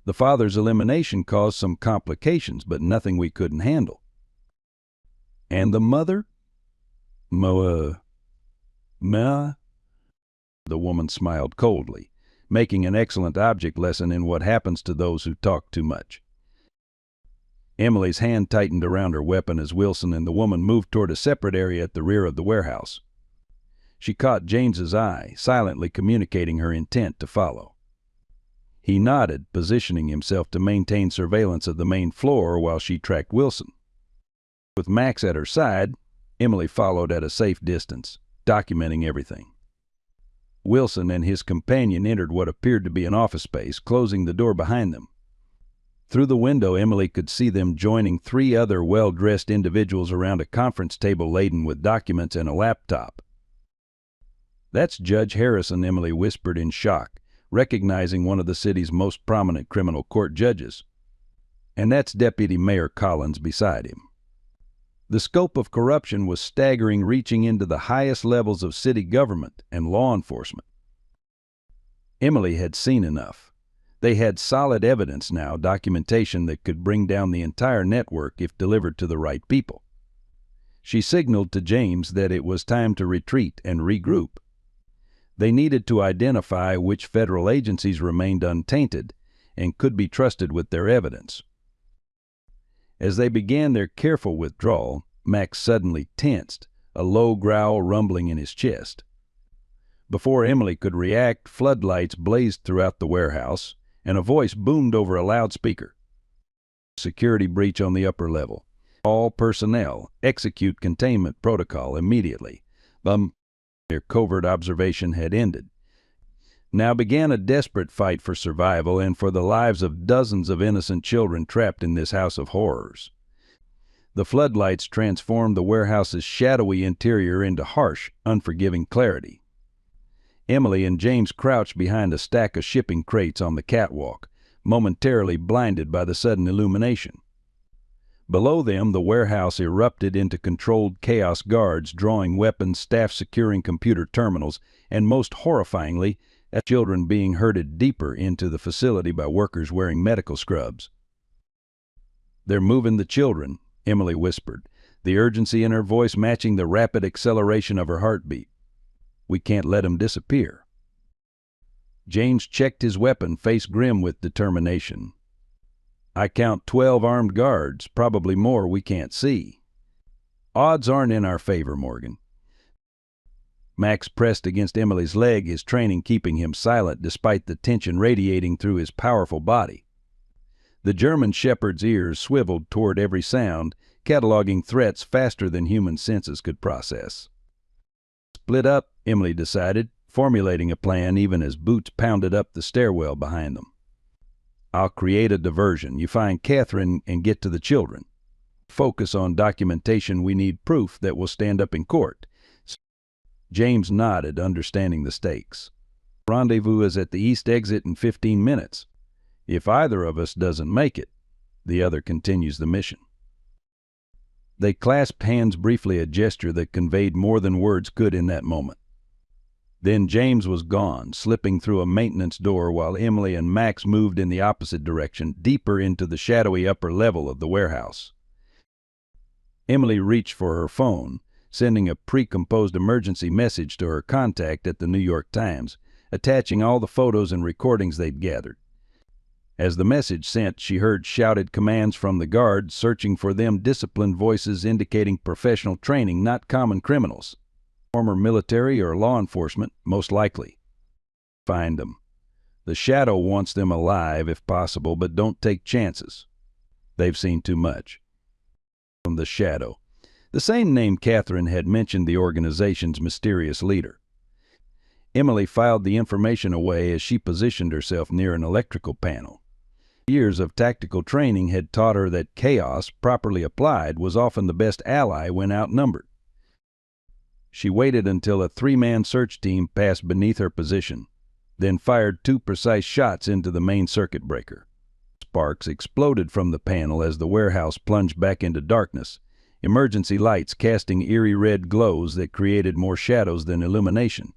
The father's elimination caused some complications, but nothing we couldn't handle." "And the mother?" Ma? The woman smiled coldly, making an excellent object lesson in what happens to those who talk too much. Emily's hand tightened around her weapon as Wilson and the woman moved toward a separate area at the rear of the warehouse. She caught James's eye, silently communicating her intent to follow. He nodded, positioning himself to maintain surveillance of the main floor while she tracked Wilson. With Max at her side, Emily followed at a safe distance, documenting everything. Wilson and his companion entered what appeared to be an office space, closing the door behind them. Through the window, Emily could see them joining 3 other well-dressed individuals around a conference table laden with documents and a laptop. "That's Judge Harrison," Emily whispered in shock, recognizing one of the city's most prominent criminal court judges. "And that's Deputy Mayor Collins beside him." The scope of corruption was staggering, reaching into the highest levels of city government and law enforcement. Emily had seen enough. They had solid evidence now, documentation that could bring down the entire network if delivered to the right people. She signaled to James that it was time to retreat and regroup. They needed to identify which federal agencies remained untainted and could be trusted with their evidence. As they began their careful withdrawal, Max suddenly tensed, a low growl rumbling in his chest. Before Emily could react, floodlights blazed throughout the warehouse, and a voice boomed over a loudspeaker. "Security breach on the upper level. All personnel, execute containment protocol immediately." Their covert observation had ended. Now began a desperate fight for survival and for the lives of dozens of innocent children trapped in this house of horrors. The floodlights transformed the warehouse's shadowy interior into harsh, unforgiving clarity. Emily and James crouched behind a stack of shipping crates on the catwalk, momentarily blinded by the sudden illumination. Below them, the warehouse erupted into controlled chaos, guards drawing weapons, staff securing computer terminals, and most horrifyingly, children being herded deeper into the facility by workers wearing medical scrubs. "They're moving the children," Emily whispered, the urgency in her voice matching the rapid acceleration of her heartbeat. "We can't let them disappear." James checked his weapon, face grim with determination. I count 12 armed guards, probably more we can't see. Odds aren't in our favor, Morgan. Max pressed against Emily's leg, his training keeping him silent despite the tension radiating through his powerful body. The German shepherd's ears swiveled toward every sound, cataloging threats faster than human senses could process. Split up, Emily decided, formulating a plan even as boots pounded up the stairwell behind them. I'll create a diversion. You find Catherine and get to the children. Focus on documentation. We need proof that will stand up in court. James nodded, understanding the stakes. Rendezvous is at the east exit in 15 minutes. If either of us doesn't make it, the other continues the mission. They clasped hands briefly, a gesture that conveyed more than words could in that moment. Then James was gone, slipping through a maintenance door while Emily and Max moved in the opposite direction, deeper into the shadowy upper level of the warehouse. Emily reached for her phone, sending a pre-composed emergency message to her contact at the New York Times, attaching all the photos and recordings they'd gathered. As the message sent, she heard shouted commands from the guards, searching for them, disciplined voices indicating professional training, not common criminals. Former military or law enforcement, most likely. Find them. The Shadow wants them alive if possible, but don't take chances. They've seen too much. From the Shadow. The same name Catherine had mentioned, the organization's mysterious leader. Emily filed the information away as she positioned herself near an electrical panel. Years of tactical training had taught her that chaos, properly applied, was often the best ally when outnumbered. She waited until a 3-man search team passed beneath her position, then fired 2 precise shots into the main circuit breaker. Sparks exploded from the panel as the warehouse plunged back into darkness, emergency lights casting eerie red glows that created more shadows than illumination.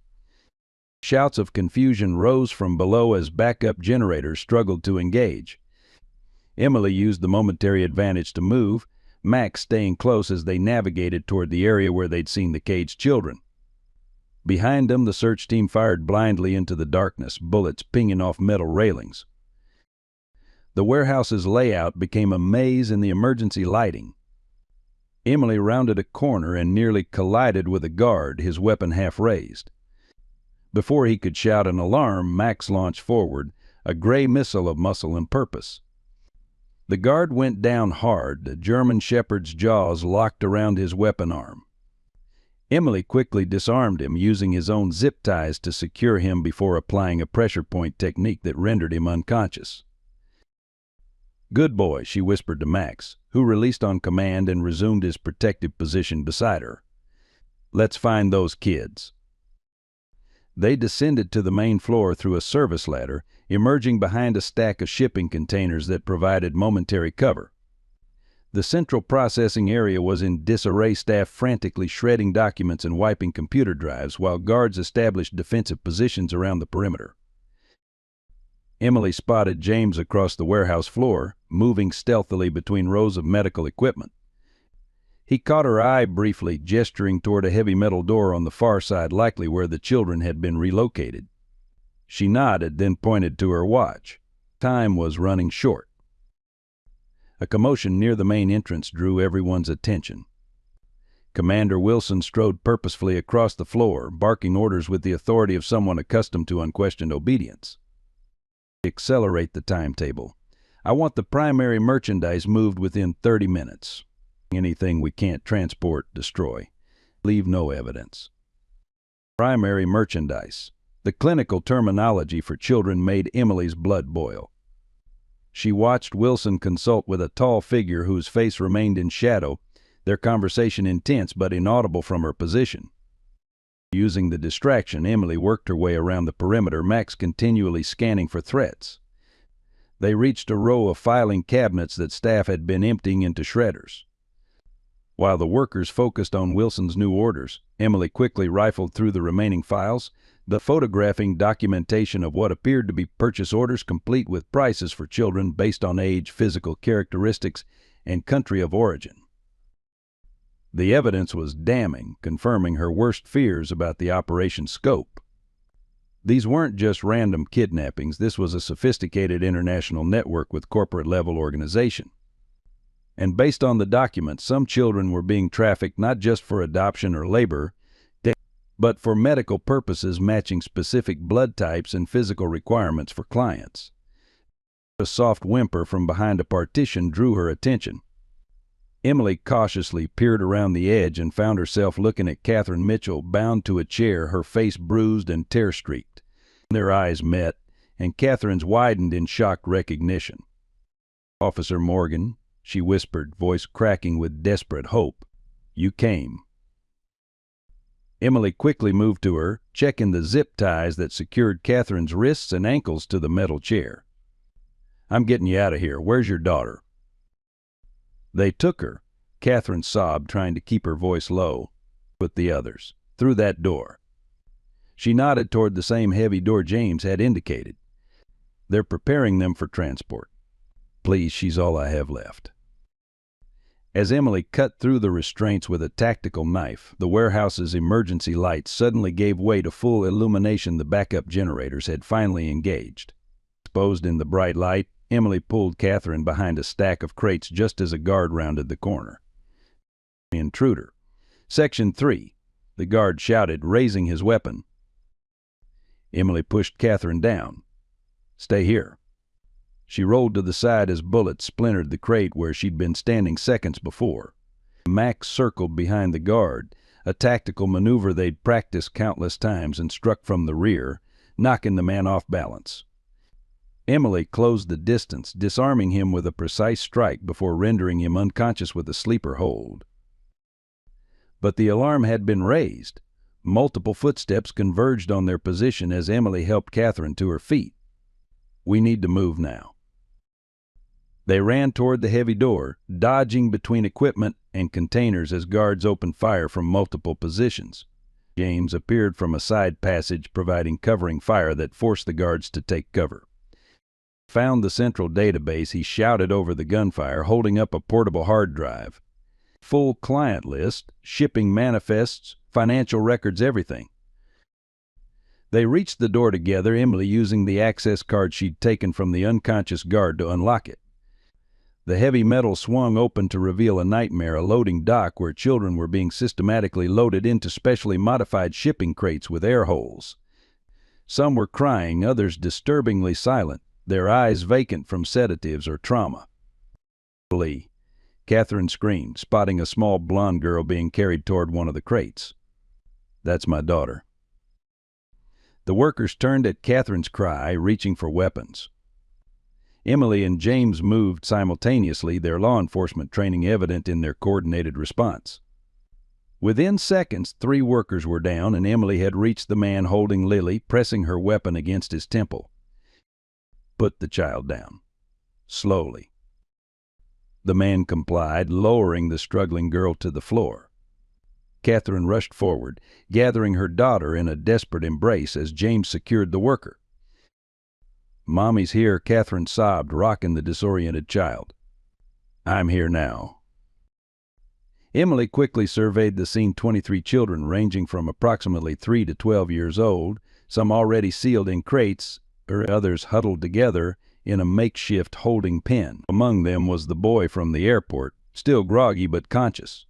Shouts of confusion rose from below as backup generators struggled to engage. Emily used the momentary advantage to move, Max staying close as they navigated toward the area where they'd seen the caged children. Behind them, the search team fired blindly into the darkness, bullets pinging off metal railings. The warehouse's layout became a maze in the emergency lighting. Emily rounded a corner and nearly collided with a guard, his weapon half raised. Before he could shout an alarm, Max launched forward, a gray missile of muscle and purpose. The guard went down hard, the German shepherd's jaws locked around his weapon arm. Emily quickly disarmed him, using his own zip ties to secure him before applying a pressure point technique that rendered him unconscious. "Good boy," she whispered to Max, who released on command and resumed his protective position beside her. "Let's find those kids." They descended to the main floor through a service ladder, emerging behind a stack of shipping containers that provided momentary cover. The central processing area was in disarray, staff frantically shredding documents and wiping computer drives, while guards established defensive positions around the perimeter. Emily spotted James across the warehouse floor, moving stealthily between rows of medical equipment. He caught her eye briefly, gesturing toward a heavy metal door on the far side, likely where the children had been relocated. She nodded, then pointed to her watch. Time was running short. A commotion near the main entrance drew everyone's attention. Commander Wilson strode purposefully across the floor, barking orders with the authority of someone accustomed to unquestioned obedience. "Accelerate the timetable. I want the primary merchandise moved within 30 minutes. Anything we can't transport, destroy. Leave no evidence." Primary merchandise. The clinical terminology for children made Emily's blood boil. She watched Wilson consult with a tall figure whose face remained in shadow, their conversation intense but inaudible from her position. Using the distraction, Emily worked her way around the perimeter, Max continually scanning for threats. They reached a row of filing cabinets that staff had been emptying into shredders. While the workers focused on Wilson's new orders, Emily quickly rifled through the remaining files, the photographing documentation of what appeared to be purchase orders complete with prices for children based on age, physical characteristics, and country of origin. The evidence was damning, confirming her worst fears about the operation's scope. These weren't just random kidnappings. This was a sophisticated international network with corporate-level organization. And based on the documents, some children were being trafficked not just for adoption or labor, but for medical purposes, matching specific blood types and physical requirements for clients. A soft whimper from behind a partition drew her attention. Emily cautiously peered around the edge and found herself looking at Catherine Mitchell, bound to a chair, her face bruised and tear-streaked. Their eyes met, and Catherine's widened in shocked recognition. "Officer Morgan," she whispered, voice cracking with desperate hope, "you came." Emily quickly moved to her, checking the zip ties that secured Catherine's wrists and ankles to the metal chair. "I'm getting you out of here. Where's your daughter?" "They took her," Catherine sobbed, trying to keep her voice low, "with the others, through that door." She nodded toward the same heavy door James had indicated. "They're preparing them for transport. Please, she's all I have left." As Emily cut through the restraints with a tactical knife, the warehouse's emergency lights suddenly gave way to full illumination. The backup generators had finally engaged. Exposed in the bright light, Emily pulled Catherine behind a stack of crates just as a guard rounded the corner. "Intruder." "Section 3, the guard shouted, raising his weapon. Emily pushed Catherine down. "Stay here." She rolled to the side as bullets splintered the crate where she'd been standing seconds before. Max circled behind the guard, a tactical maneuver they'd practiced countless times, and struck from the rear, knocking the man off balance. Emily closed the distance, disarming him with a precise strike before rendering him unconscious with a sleeper hold. But the alarm had been raised. Multiple footsteps converged on their position as Emily helped Catherine to her feet. "We need to move now." They ran toward the heavy door, dodging between equipment and containers as guards opened fire from multiple positions. James appeared from a side passage, providing covering fire that forced the guards to take cover. Found the central database, he shouted over the gunfire, holding up a portable hard drive. Full client list, shipping manifests, financial records, everything. They reached the door together, Emily using the access card she'd taken from the unconscious guard to unlock it. The heavy metal swung open to reveal a nightmare, a loading dock where children were being systematically loaded into specially modified shipping crates with air holes. Some were crying, others disturbingly silent, their eyes vacant from sedatives or trauma. "Lee," Catherine screamed, spotting a small blonde girl being carried toward one of the crates. "That's my daughter." The workers turned at Catherine's cry, reaching for weapons. Emily and James moved simultaneously, their law enforcement training evident in their coordinated response. Within seconds, 3 workers were down, and Emily had reached the man holding Lily, pressing her weapon against his temple. "Put the child down." Slowly. The man complied, lowering the struggling girl to the floor. Catherine rushed forward, gathering her daughter in a desperate embrace as James secured the worker. "Mommy's here," Catherine sobbed, rocking the disoriented child. "I'm here now." Emily quickly surveyed the scene. 23 children ranging from approximately 3 to 12 years old, some already sealed in crates, or others huddled together in a makeshift holding pen. Among them was the boy from the airport, still groggy but conscious.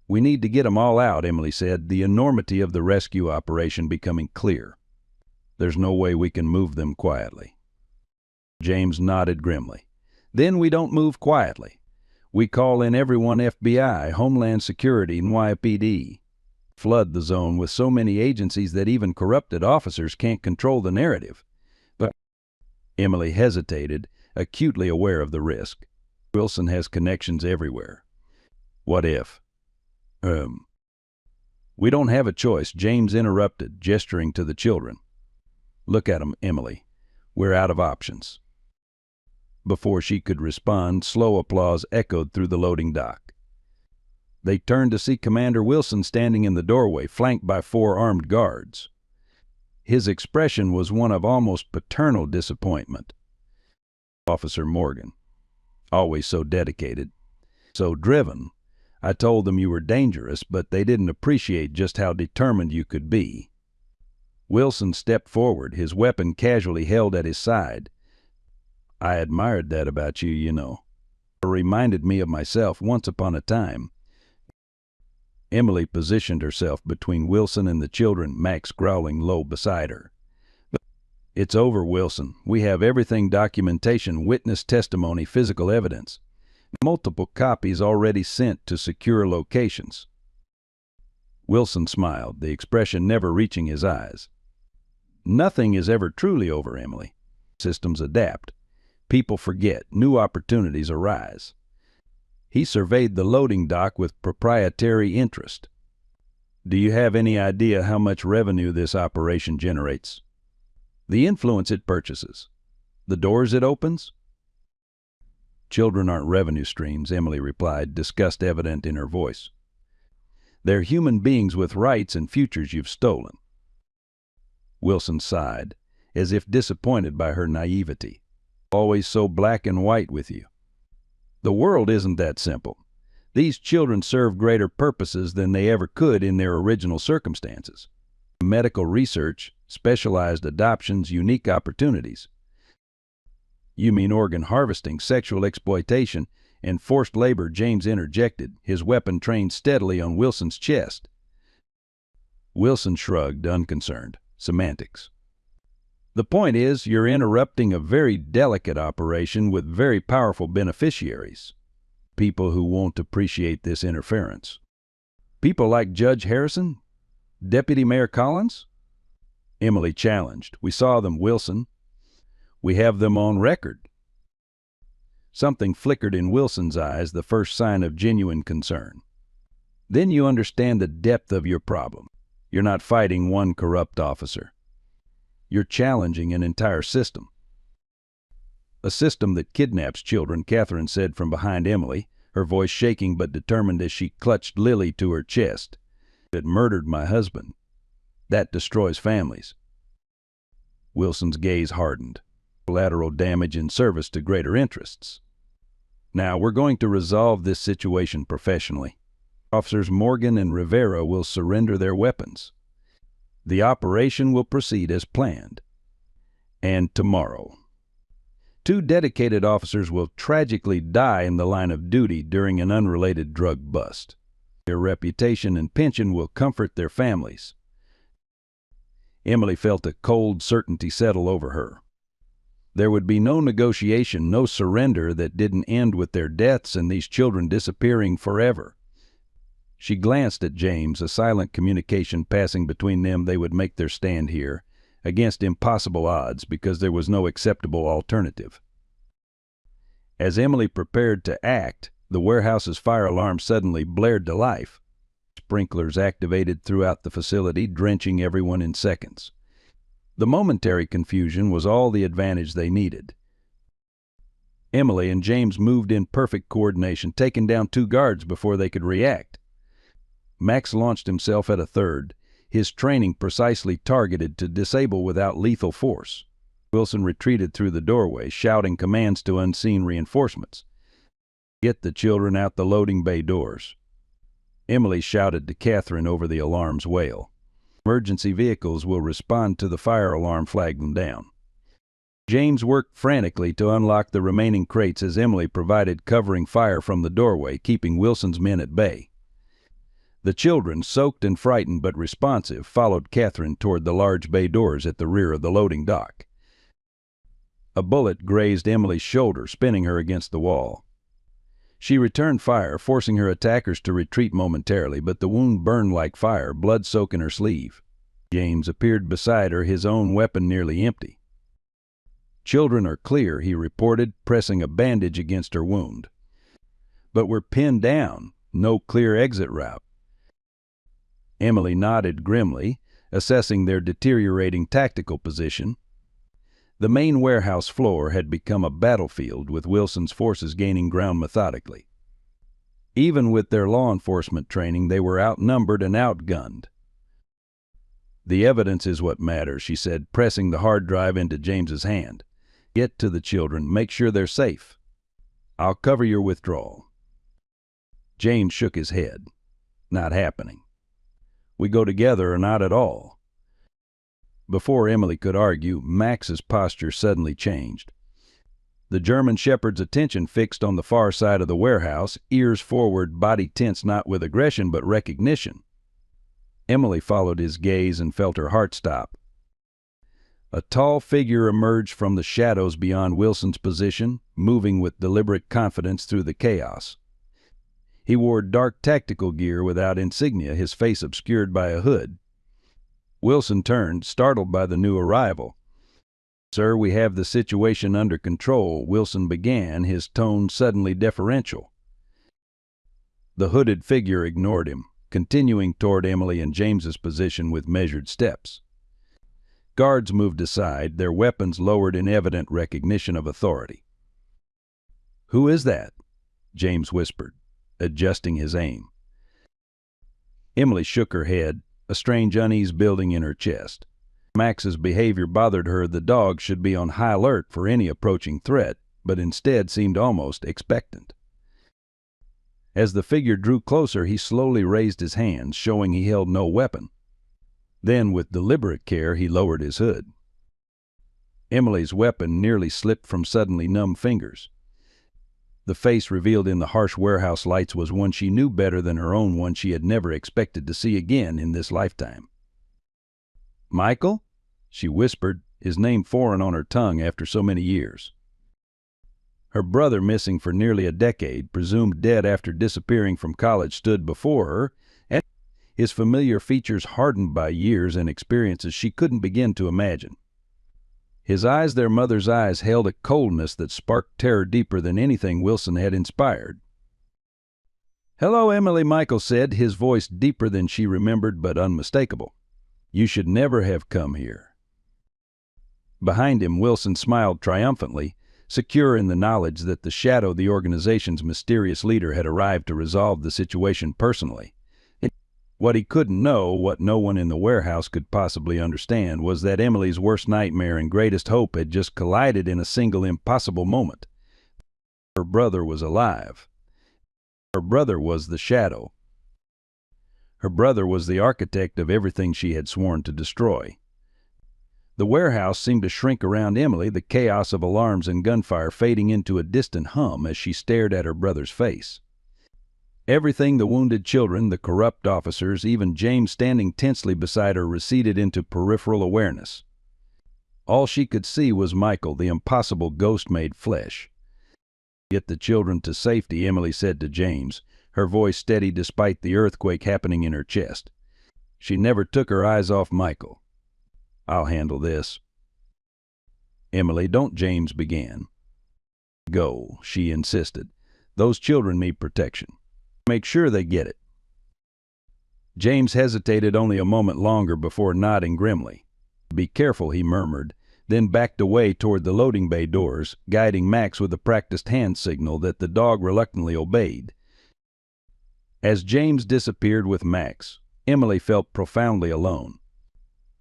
"We need to get them all out," Emily said, the enormity of the rescue operation becoming clear. "There's no way we can move them quietly." James nodded grimly. "Then we don't move quietly. We call in everyone: FBI, Homeland Security, NYPD. Flood the zone with so many agencies that even corrupted officers can't control the narrative." But Emily hesitated, acutely aware of the risk. "Wilson has connections everywhere. What if?" "We don't have a choice," James interrupted, gesturing to the children. "Look at 'em, Emily. We're out of options." Before she could respond, slow applause echoed through the loading dock. They turned to see Commander Wilson standing in the doorway, flanked by 4 armed guards. His expression was one of almost paternal disappointment. "Officer Morgan, always so dedicated, so driven. I told them you were dangerous, but they didn't appreciate just how determined you could be." Wilson stepped forward, his weapon casually held at his side. "I admired that about you, you know. It reminded me of myself once upon a time." Emily positioned herself between Wilson and the children, Max growling low beside her. "It's over, Wilson. We have everything: documentation, witness testimony, physical evidence. Multiple copies already sent to secure locations." Wilson smiled, the expression never reaching his eyes. "Nothing is ever truly over, Emily. Systems adapt. People forget. New opportunities arise." He surveyed the loading dock with proprietary interest. "Do you have any idea how much revenue this operation generates? The influence it purchases? The doors it opens?" "Children aren't revenue streams," Emily replied, disgust evident in her voice. "They're human beings with rights and futures you've stolen." Wilson sighed, as if disappointed by her naivety. "Always so black and white with you. The world isn't that simple. These children serve greater purposes than they ever could in their original circumstances. Medical research, specialized adoptions, unique opportunities." "You mean organ harvesting, sexual exploitation, and forced labor," James interjected, his weapon trained steadily on Wilson's chest. Wilson shrugged, unconcerned. "Semantics. The point is, you're interrupting a very delicate operation with very powerful beneficiaries. People who won't appreciate this interference. People like Judge Harrison? Deputy Mayor Collins?" Emily challenged. "We saw them, Wilson. We have them on record." Something flickered in Wilson's eyes, the first sign of genuine concern. "Then you understand the depth of your problem. You're not fighting one corrupt officer. You're challenging an entire system." "A system that kidnaps children," Catherine said from behind Emily, her voice shaking but determined as she clutched Lily to her chest. "That murdered my husband. That destroys families." Wilson's gaze hardened. Collateral damage in service to greater interests. "Now, we're going to resolve this situation professionally. Officers Morgan and Rivera will surrender their weapons. The operation will proceed as planned. And tomorrow, 2 dedicated officers will tragically die in the line of duty during an unrelated drug bust. Their reputation and pension will comfort their families." Emily felt a cold certainty settle over her. There would be no negotiation, no surrender that didn't end with their deaths and these children disappearing forever. She glanced at James, a silent communication passing between them. They would make their stand here, against impossible odds, because there was no acceptable alternative. As Emily prepared to act, the warehouse's fire alarm suddenly blared to life. Sprinklers activated throughout the facility, drenching everyone in seconds. The momentary confusion was all the advantage they needed. Emily and James moved in perfect coordination, taking down 2 guards before they could react. Max launched himself at a third, his training precisely targeted to disable without lethal force. Wilson retreated through the doorway, shouting commands to unseen reinforcements. "Get the children out the loading bay doors." Emily shouted to Catherine over the alarm's wail. "Emergency vehicles will respond to the fire alarm, flag them down." James worked frantically to unlock the remaining crates as Emily provided covering fire from the doorway, keeping Wilson's men at bay. The children, soaked and frightened but responsive, followed Catherine toward the large bay doors at the rear of the loading dock. A bullet grazed Emily's shoulder, spinning her against the wall. She returned fire, forcing her attackers to retreat momentarily, but the wound burned like fire, blood soaking her sleeve. James appeared beside her, his own weapon nearly empty. "Children are clear," he reported, pressing a bandage against her wound. "But we're pinned down. No clear exit route." Emily nodded grimly, assessing their deteriorating tactical position. The main warehouse floor had become a battlefield, with Wilson's forces gaining ground methodically. Even with their law enforcement training, they were outnumbered and outgunned. "The evidence is what matters," she said, pressing the hard drive into James's hand. "Get to the children. Make sure they're safe. I'll cover your withdrawal." James shook his head. "Not happening. We go together or not at all." Before Emily could argue, Max's posture suddenly changed. The German Shepherd's attention fixed on the far side of the warehouse, ears forward, body tense not with aggression but recognition. Emily followed his gaze and felt her heart stop. A tall figure emerged from the shadows beyond Wilson's position, moving with deliberate confidence through the chaos. He wore dark tactical gear without insignia, his face obscured by a hood. Wilson turned, startled by the new arrival. "Sir, we have the situation under control," Wilson began, his tone suddenly deferential. The hooded figure ignored him, continuing toward Emily and James's position with measured steps. Guards moved aside, their weapons lowered in evident recognition of authority. "Who is that?" James whispered, adjusting his aim. Emily shook her head, a strange unease building in her chest. Max's behavior bothered her. The dog should be on high alert for any approaching threat, but instead seemed almost expectant. As the figure drew closer, he slowly raised his hands, showing he held no weapon. Then, with deliberate care, he lowered his hood. Emily's weapon nearly slipped from suddenly numb fingers. The face revealed in the harsh warehouse lights was one she knew better than her own, one she had never expected to see again in this lifetime. "Michael?" she whispered, his name foreign on her tongue after so many years. Her brother, missing for nearly a decade, presumed dead after disappearing from college, stood before her, and his familiar features hardened by years and experiences she couldn't begin to imagine. His eyes, their mother's eyes, held a coldness that sparked terror deeper than anything Wilson had inspired. "Hello, Emily," Michael said, his voice deeper than she remembered but unmistakable. "You should never have come here." Behind him, Wilson smiled triumphantly, secure in the knowledge that the Shadow, the organization's mysterious leader, had arrived to resolve the situation personally. What he couldn't know, what no one in the warehouse could possibly understand, was that Emily's worst nightmare and greatest hope had just collided in a single impossible moment. Her brother was alive. Her brother was the Shadow. Her brother was the architect of everything she had sworn to destroy. The warehouse seemed to shrink around Emily, the chaos of alarms and gunfire fading into a distant hum as she stared at her brother's face. Everything, the wounded children, the corrupt officers, even James standing tensely beside her, receded into peripheral awareness. All she could see was Michael, the impossible ghost made flesh. "Get the children to safety," Emily said to James, her voice steady despite the earthquake happening in her chest. She never took her eyes off Michael. "I'll handle this." "Emily, don't," James began. "Go," she insisted. "Those children need protection. Make sure they get it." James hesitated only a moment longer before nodding grimly. "Be careful," he murmured, then backed away toward the loading bay doors, guiding Max with a practiced hand signal that the dog reluctantly obeyed. As James disappeared with Max, Emily felt profoundly alone.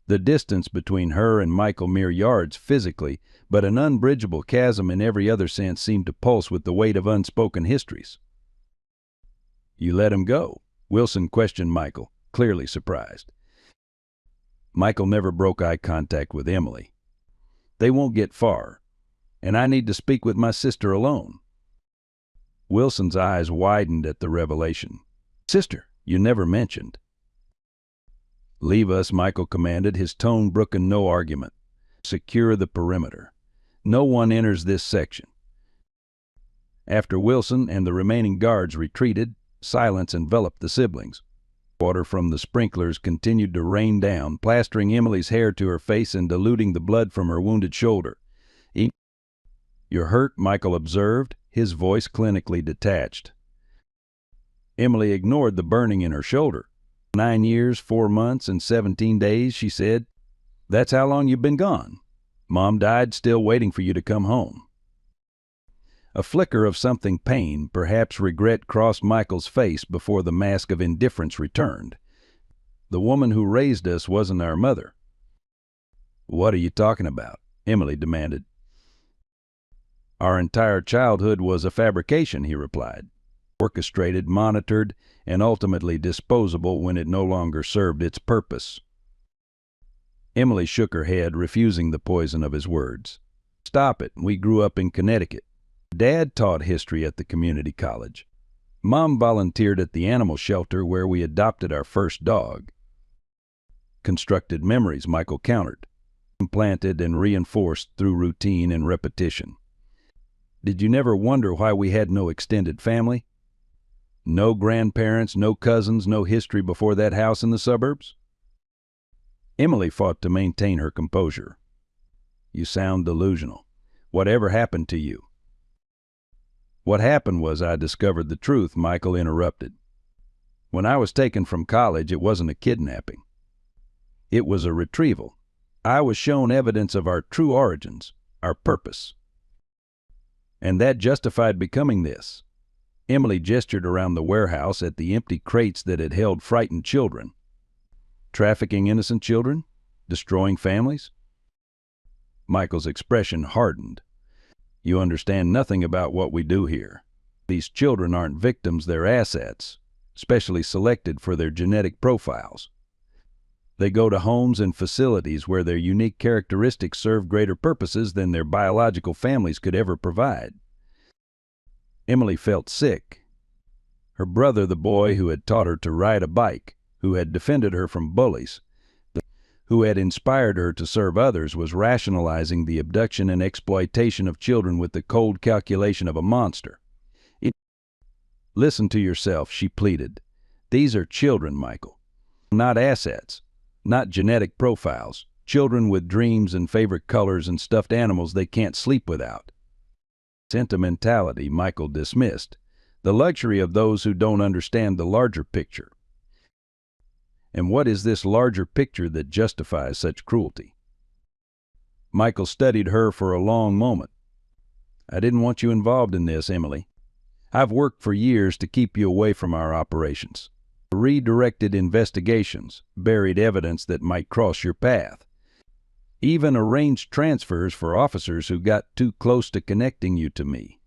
The distance between her and Michael, mere yards physically, but an unbridgeable chasm in every other sense, seemed to pulse with the weight of unspoken histories. "You let him go?" Wilson questioned Michael, clearly surprised. Michael never broke eye contact with Emily. "They won't get far, and I need to speak with my sister alone." Wilson's eyes widened at the revelation. "Sister, you never mentioned." "Leave us," Michael commanded, his tone brooking no argument. "Secure the perimeter. No one enters this section." After Wilson and the remaining guards retreated, silence enveloped the siblings. Water from the sprinklers continued to rain down, plastering Emily's hair to her face and diluting the blood from her wounded shoulder. "You're hurt," Michael observed, his voice clinically detached. Emily ignored the burning in her shoulder. 9 years, 4 months, and 17 days, she said. "That's how long you've been gone. Mom died still waiting for you to come home." A flicker of something pain, perhaps regret, crossed Michael's face before the mask of indifference returned. "The woman who raised us wasn't our mother." "What are you talking about?" Emily demanded. "Our entire childhood was a fabrication," he replied. "Orchestrated, monitored, and ultimately disposable when it no longer served its purpose." Emily shook her head, refusing the poison of his words. Stop it. We grew up in Connecticut. Dad taught history at the community college. Mom volunteered at the animal shelter where we adopted our first dog. Constructed memories, Michael countered, implanted and reinforced through routine and repetition. Did you never wonder why we had no extended family? No grandparents, no cousins, no history before that house in the suburbs? Emily fought to maintain her composure. You sound delusional. Whatever happened to you? What happened was I discovered the truth, Michael interrupted. When I was taken from college, it wasn't a kidnapping. It was a retrieval. I was shown evidence of our true origins, our purpose. And that justified becoming this. Emily gestured around the warehouse at the empty crates that had held frightened children. Trafficking innocent children? Destroying families? Michael's expression hardened. You understand nothing about what we do here. These children aren't victims, they're assets, specially selected for their genetic profiles. They go to homes and facilities where their unique characteristics serve greater purposes than their biological families could ever provide. Emily felt sick. Her brother, the boy who had taught her to ride a bike, who had defended her from bullies, who had inspired her to serve others, was rationalizing the abduction and exploitation of children with the cold calculation of a monster. Listen to yourself, she pleaded. These are children, Michael. Not assets, not genetic profiles. Children with dreams and favorite colors and stuffed animals they can't sleep without. Sentimentality, Michael dismissed. The luxury of those who don't understand the larger picture. And what is this larger picture that justifies such cruelty? Michael studied her for a long moment. I didn't want you involved in this, Emily. I've worked for years to keep you away from our operations. Redirected investigations, buried evidence that might cross your path. Even arranged transfers for officers who got too close to connecting you to me.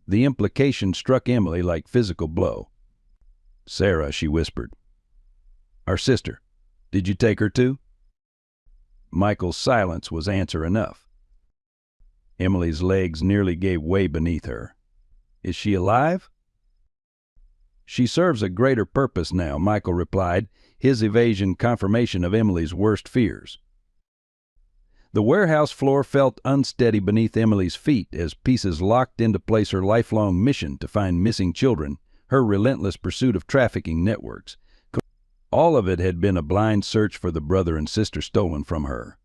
The implication struck Emily like physical blow. Sarah, she whispered. Our sister. Did you take her too? Michael's silence was answer enough. Emily's legs nearly gave way beneath her. Is she alive? She serves a greater purpose now, Michael replied, his evasion confirmation of Emily's worst fears. The warehouse floor felt unsteady beneath Emily's feet as pieces locked into place her lifelong mission to find missing children, her relentless pursuit of trafficking networks. All of it had been a blind search for the brother and sister stolen from her.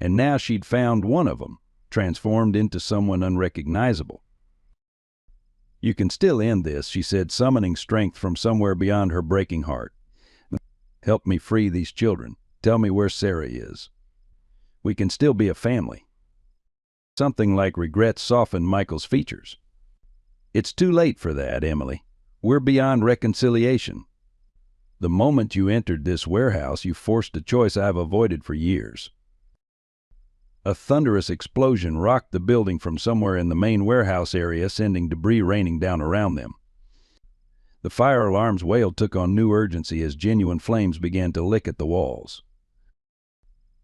And now she'd found one of them, transformed into someone unrecognizable. You can still end this, she said, summoning strength from somewhere beyond her breaking heart. Help me free these children. Tell me where Sarah is. We can still be a family. Something like regret softened Michael's features. It's too late for that, Emily. We're beyond reconciliation. The moment you entered this warehouse, you forced a choice I've avoided for years. A thunderous explosion rocked the building from somewhere in the main warehouse area, sending debris raining down around them. The fire alarm's wail took on new urgency as genuine flames began to lick at the walls.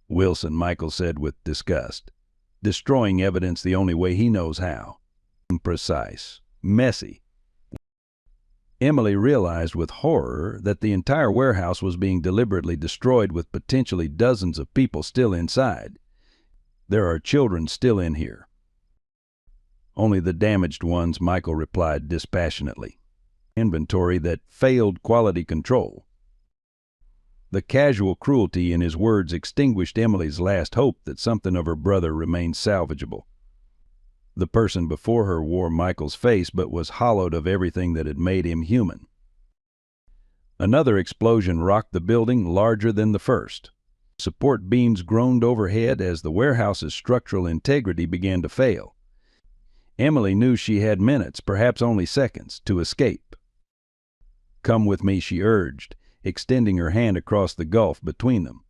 Wilson, Michael said with disgust, destroying evidence the only way he knows how. Imprecise, messy. Emily realized with horror that the entire warehouse was being deliberately destroyed with potentially dozens of people still inside. There are children still in here. Only the damaged ones, Michael replied dispassionately. Inventory that failed quality control. The casual cruelty in his words extinguished Emily's last hope that something of her brother remained salvageable. The person before her wore Michael's face but was hollowed of everything that had made him human. Another explosion rocked the building, larger than the first. Support beams groaned overhead as the warehouse's structural integrity began to fail. Emily knew she had minutes, perhaps only seconds, to escape. Come with me, she urged, extending her hand across the gulf between them.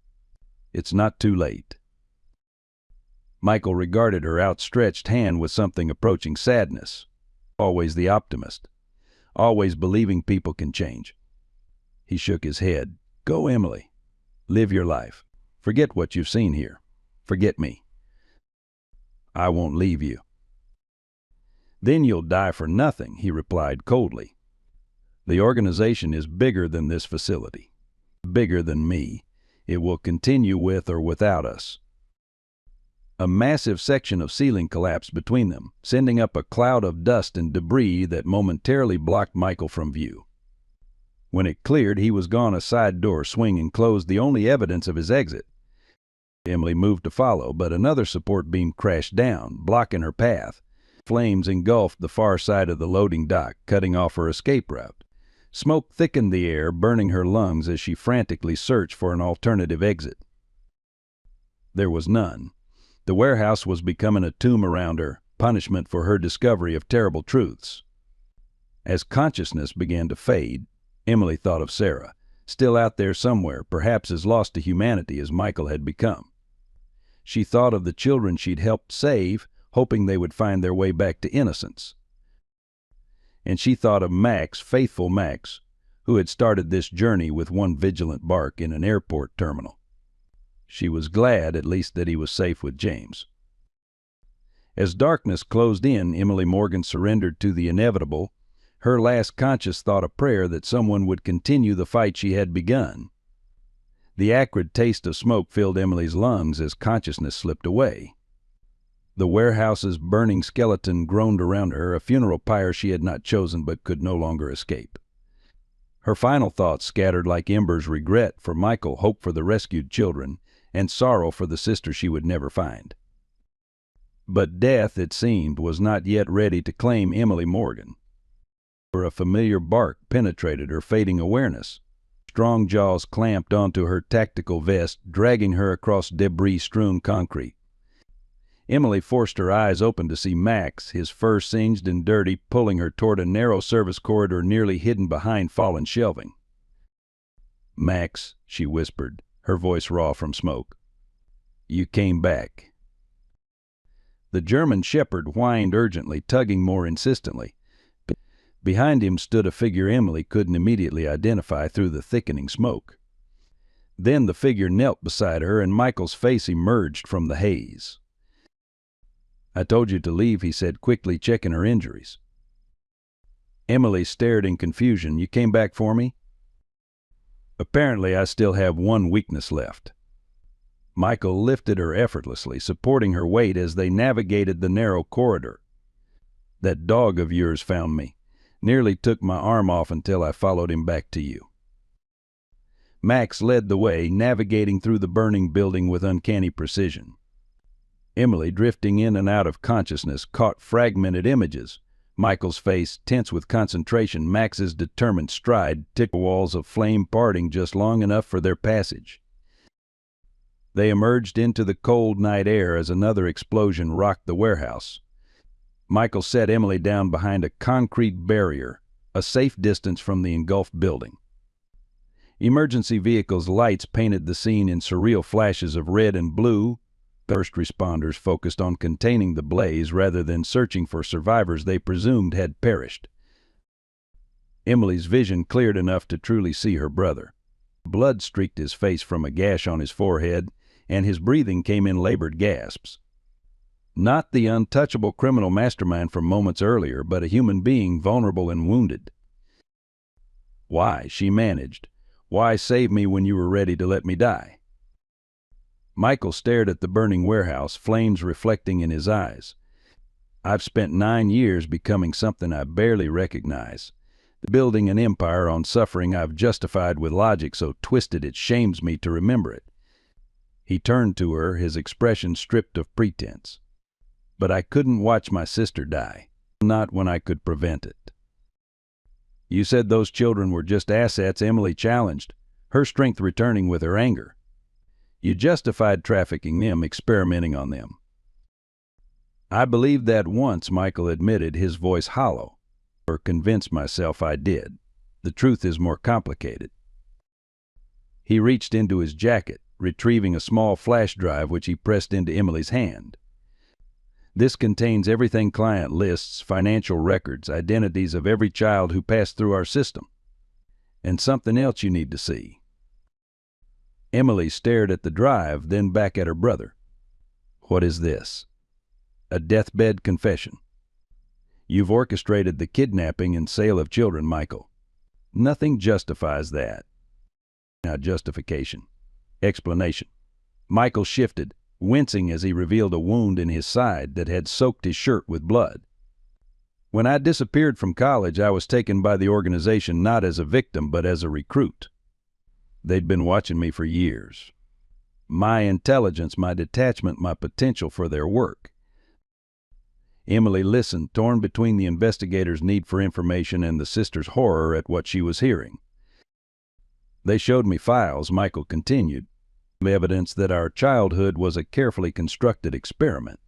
It's not too late. Michael regarded her outstretched hand with something approaching sadness. Always the optimist. Always believing people can change. He shook his head. Go, Emily. Live your life. Forget what you've seen here. Forget me. I won't leave you." "Then you'll die for nothing," he replied coldly. "The organization is bigger than this facility. Bigger than me. It will continue with or without us." A massive section of ceiling collapsed between them, sending up a cloud of dust and debris that momentarily blocked Michael from view. When it cleared, he was gone. A side door swung and closed, the only evidence of his exit. Emily moved to follow, but another support beam crashed down, blocking her path. Flames engulfed the far side of the loading dock, cutting off her escape route. Smoke thickened the air, burning her lungs as she frantically searched for an alternative exit. There was none. The warehouse was becoming a tomb around her, punishment for her discovery of terrible truths. As consciousness began to fade, Emily thought of Sarah, still out there somewhere, perhaps as lost to humanity as Michael had become. She thought of the children she'd helped save, hoping they would find their way back to innocence. And she thought of Max, faithful Max, who had started this journey with one vigilant bark in an airport terminal. She was glad, at least, that he was safe with James. As darkness closed in, Emily Morgan surrendered to the inevitable, her last conscious thought a prayer that someone would continue the fight she had begun. The acrid taste of smoke filled Emily's lungs as consciousness slipped away. The warehouse's burning skeleton groaned around her, a funeral pyre she had not chosen but could no longer escape. Her final thoughts scattered like embers: regret for Michael, hope for the rescued children, and sorrow for the sister she would never find. But death, it seemed, was not yet ready to claim Emily Morgan. For a familiar bark penetrated her fading awareness. Strong jaws clamped onto her tactical vest, dragging her across debris-strewn concrete. Emily forced her eyes open to see Max, his fur singed and dirty, pulling her toward a narrow service corridor nearly hidden behind fallen shelving. "Max," she whispered, her voice raw from smoke. "You came back." The German shepherd whined urgently, tugging more insistently. Behind him stood a figure Emily couldn't immediately identify through the thickening smoke. Then the figure knelt beside her, and Michael's face emerged from the haze. "I told you to leave," he said, quickly checking her injuries. Emily stared in confusion. "You came back for me?" "Apparently I still have one weakness left." Michael lifted her effortlessly, supporting her weight as they navigated the narrow corridor. "That dog of yours found me. Nearly took my arm off until I followed him back to you." Max led the way, navigating through the burning building with uncanny precision. Emily, drifting in and out of consciousness, caught fragmented images. Michael's face, tense with concentration, Max's determined stride, ticked walls of flame parting just long enough for their passage. They emerged into the cold night air as another explosion rocked the warehouse. Michael set Emily down behind a concrete barrier, a safe distance from the engulfed building. Emergency vehicles' lights painted the scene in surreal flashes of red and blue. First responders focused on containing the blaze rather than searching for survivors they presumed had perished. Emily's vision cleared enough to truly see her brother. Blood streaked his face from a gash on his forehead, and his breathing came in labored gasps. Not the untouchable criminal mastermind from moments earlier, but a human being vulnerable and wounded. "Why?" she managed. "Why save me when you were ready to let me die?" Michael stared at the burning warehouse, flames reflecting in his eyes. "I've spent 9 years becoming something I barely recognize. Building an empire on suffering I've justified with logic so twisted it shames me to remember it." He turned to her, his expression stripped of pretense. "But I couldn't watch my sister die. Not when I could prevent it." "You said those children were just assets," Emily challenged, her strength returning with her anger. "You justified trafficking them, experimenting on them." "I believed that once," Michael admitted, his voice hollow. "Or convinced myself I did. The truth is more complicated." He reached into his jacket, retrieving a small flash drive which he pressed into Emily's hand. "This contains everything: client lists, financial records, identities of every child who passed through our system. And something else you need to see." Emily stared at the drive, then back at her brother. What is this? A deathbed confession. You've orchestrated the kidnapping and sale of children, Michael. Nothing justifies that. Now, justification. Explanation. Michael shifted, wincing as he revealed a wound in his side that had soaked his shirt with blood. When I disappeared from college, I was taken by the organization not as a victim, but as a recruit. They'd been watching me for years. My intelligence, my detachment, my potential for their work. Emily listened, torn between the investigator's need for information and the sister's horror at what she was hearing. They showed me files, Michael continued, evidence that our childhood was a carefully constructed experiment,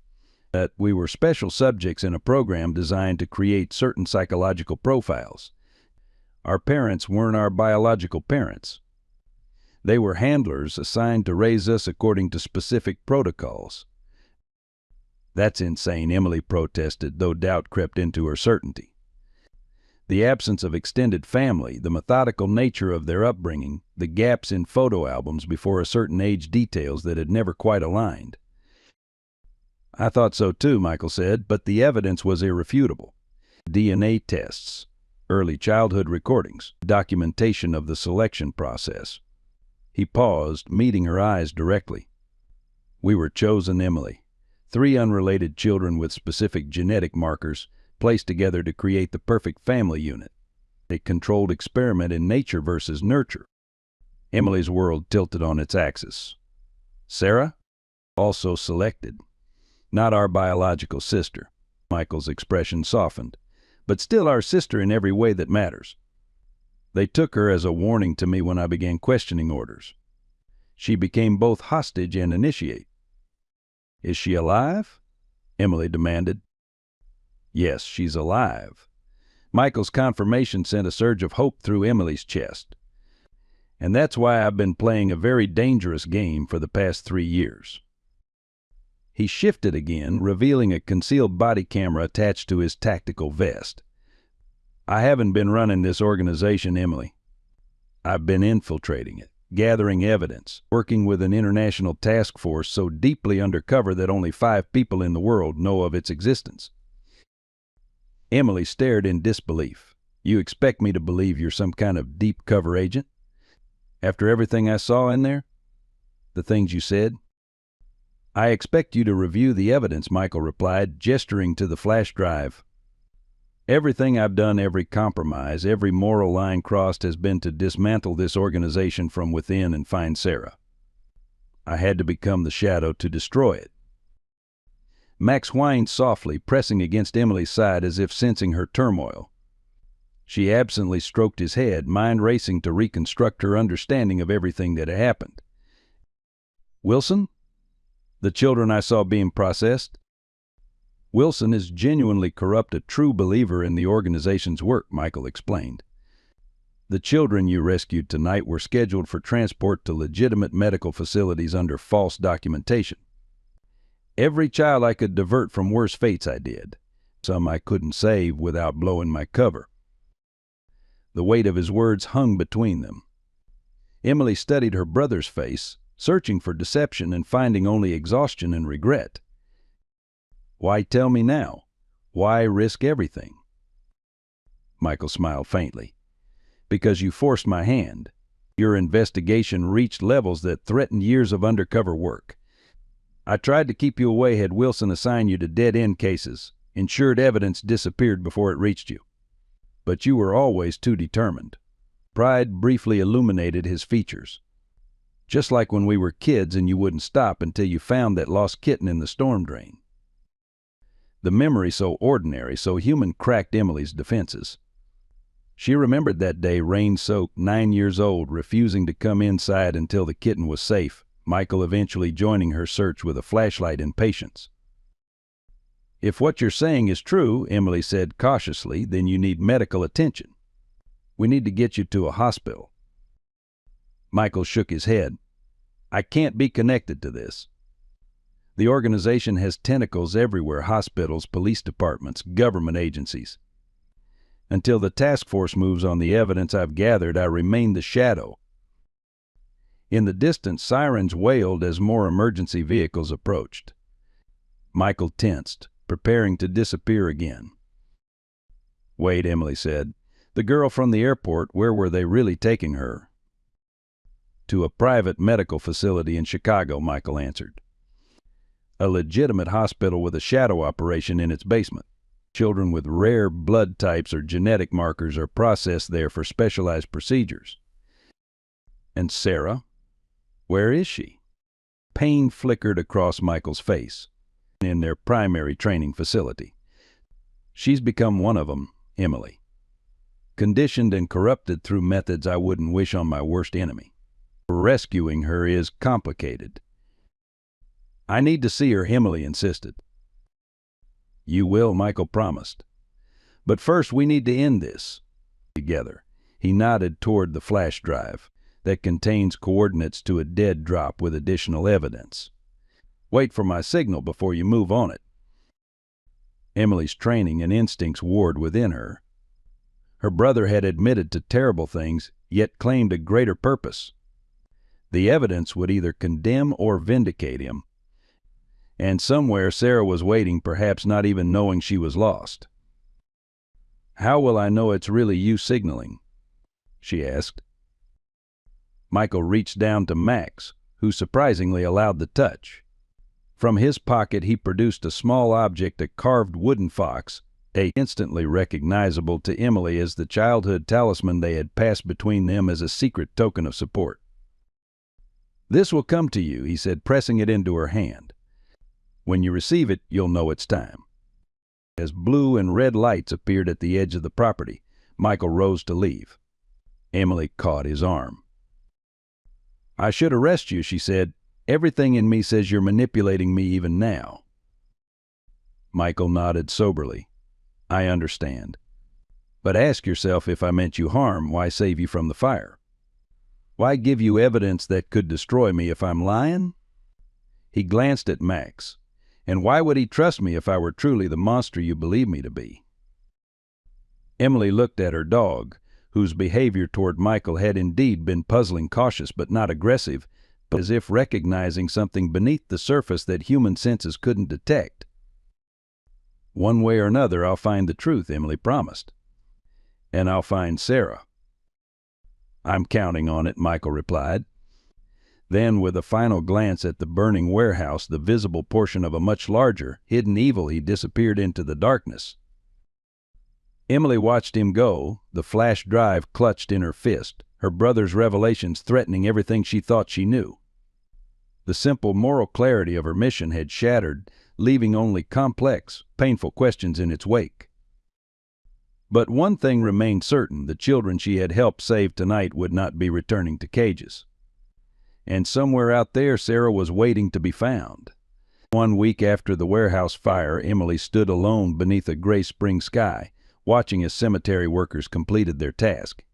that we were special subjects in a program designed to create certain psychological profiles. Our parents weren't our biological parents. They were handlers assigned to raise us according to specific protocols. That's insane, Emily protested, though doubt crept into her certainty. The absence of extended family, the methodical nature of their upbringing, the gaps in photo albums before a certain age, details that had never quite aligned. I thought so too, Michael said, but the evidence was irrefutable. DNA tests, early childhood recordings, documentation of the selection process. He paused, meeting her eyes directly. We were chosen, Emily. 3 unrelated children with specific genetic markers placed together to create the perfect family unit. A controlled experiment in nature versus nurture. Emily's world tilted on its axis. Sarah? Also selected. Not our biological sister. Michael's expression softened. But still our sister in every way that matters. They took her as a warning to me when I began questioning orders. She became both hostage and initiate. Is she alive? Emily demanded. Yes, she's alive. Michael's confirmation sent a surge of hope through Emily's chest. And that's why I've been playing a very dangerous game for the past 3 years. He shifted again, revealing a concealed body camera attached to his tactical vest. I haven't been running this organization, Emily. I've been infiltrating it, gathering evidence, working with an international task force so deeply undercover that only 5 people in the world know of its existence. Emily stared in disbelief. You expect me to believe you're some kind of deep cover agent? After everything I saw in there? The things you said? I expect you to review the evidence, Michael replied, gesturing to the flash drive. Everything I've done, every compromise, every moral line crossed has been to dismantle this organization from within and find Sarah. I had to become the shadow to destroy it. Max whined softly, pressing against Emily's side as if sensing her turmoil. She absently stroked his head, mind racing to reconstruct her understanding of everything that had happened. Wilson? The children I saw being processed? Wilson is genuinely corrupt, a true believer in the organization's work, Michael explained. The children you rescued tonight were scheduled for transport to legitimate medical facilities under false documentation. Every child I could divert from worse fates I did. Some I couldn't save without blowing my cover. The weight of his words hung between them. Emily studied her brother's face, searching for deception and finding only exhaustion and regret. Why tell me now? Why risk everything? Michael smiled faintly. Because you forced my hand. Your investigation reached levels that threatened years of undercover work. I tried to keep you away had Wilson assigned you to dead-end cases. Ensured evidence disappeared before it reached you. But you were always too determined. Pride briefly illuminated his features. Just like when we were kids and you wouldn't stop until you found that lost kitten in the storm drain. The memory, so ordinary, so human, cracked Emily's defenses. She remembered that day, rain-soaked, 9 years old, refusing to come inside until the kitten was safe, Michael eventually joining her search with a flashlight in patience. If what you're saying is true, Emily said cautiously, then you need medical attention. We need to get you to a hospital. Michael shook his head. I can't be connected to this. The organization has tentacles everywhere, hospitals, police departments, government agencies. Until the task force moves on the evidence I've gathered, I remain the shadow. In the distance, sirens wailed as more emergency vehicles approached. Michael tensed, preparing to disappear again. "Wait," Emily said. "The girl from the airport, where were they really taking her?" "To a private medical facility in Chicago," Michael answered. "A legitimate hospital with a shadow operation in its basement. Children with rare blood types or genetic markers are processed there for specialized procedures." "And Sarah? Where is she?" Pain flickered across Michael's face. "In their primary training facility. She's become one of them, Emily. Conditioned and corrupted through methods I wouldn't wish on my worst enemy. Rescuing her is complicated." "I need to see her," Emily insisted. "You will," Michael promised. "But first we need to end this together." He nodded toward the flash drive that contains coordinates to a dead drop with additional evidence. "Wait for my signal before you move on it." Emily's training and instincts warred within her. Her brother had admitted to terrible things, yet claimed a greater purpose. The evidence would either condemn or vindicate him. And somewhere Sarah was waiting, perhaps not even knowing she was lost. "How will I know it's really you signaling?" she asked. Michael reached down to Max, who surprisingly allowed the touch. From his pocket he produced a small object, a carved wooden fox, instantly recognizable to Emily as the childhood talisman they had passed between them as a secret token of support. "This will come to you," he said, pressing it into her hand. "When you receive it, you'll know it's time." As blue and red lights appeared at the edge of the property, Michael rose to leave. Emily caught his arm. "I should arrest you," she said. "Everything in me says you're manipulating me even now." Michael nodded soberly. "I understand. But ask yourself, if I meant you harm, why save you from the fire? Why give you evidence that could destroy me if I'm lying?" He glanced at Max. "And why would he trust me if I were truly the monster you believe me to be?" Emily looked at her dog, whose behavior toward Michael had indeed been puzzling, cautious but not aggressive, but as if recognizing something beneath the surface that human senses couldn't detect. "One way or another, I'll find the truth," Emily promised. "And I'll find Sarah." "I'm counting on it," Michael replied. Then, with a final glance at the burning warehouse, the visible portion of a much larger, hidden evil, he disappeared into the darkness. Emily watched him go, the flash drive clutched in her fist, her brother's revelations threatening everything she thought she knew. The simple moral clarity of her mission had shattered, leaving only complex, painful questions in its wake. But one thing remained certain: the children she had helped save tonight would not be returning to cages. And somewhere out there, Sarah was waiting to be found. 1 week after the warehouse fire, Emily stood alone beneath a gray spring sky, watching as cemetery workers completed their task.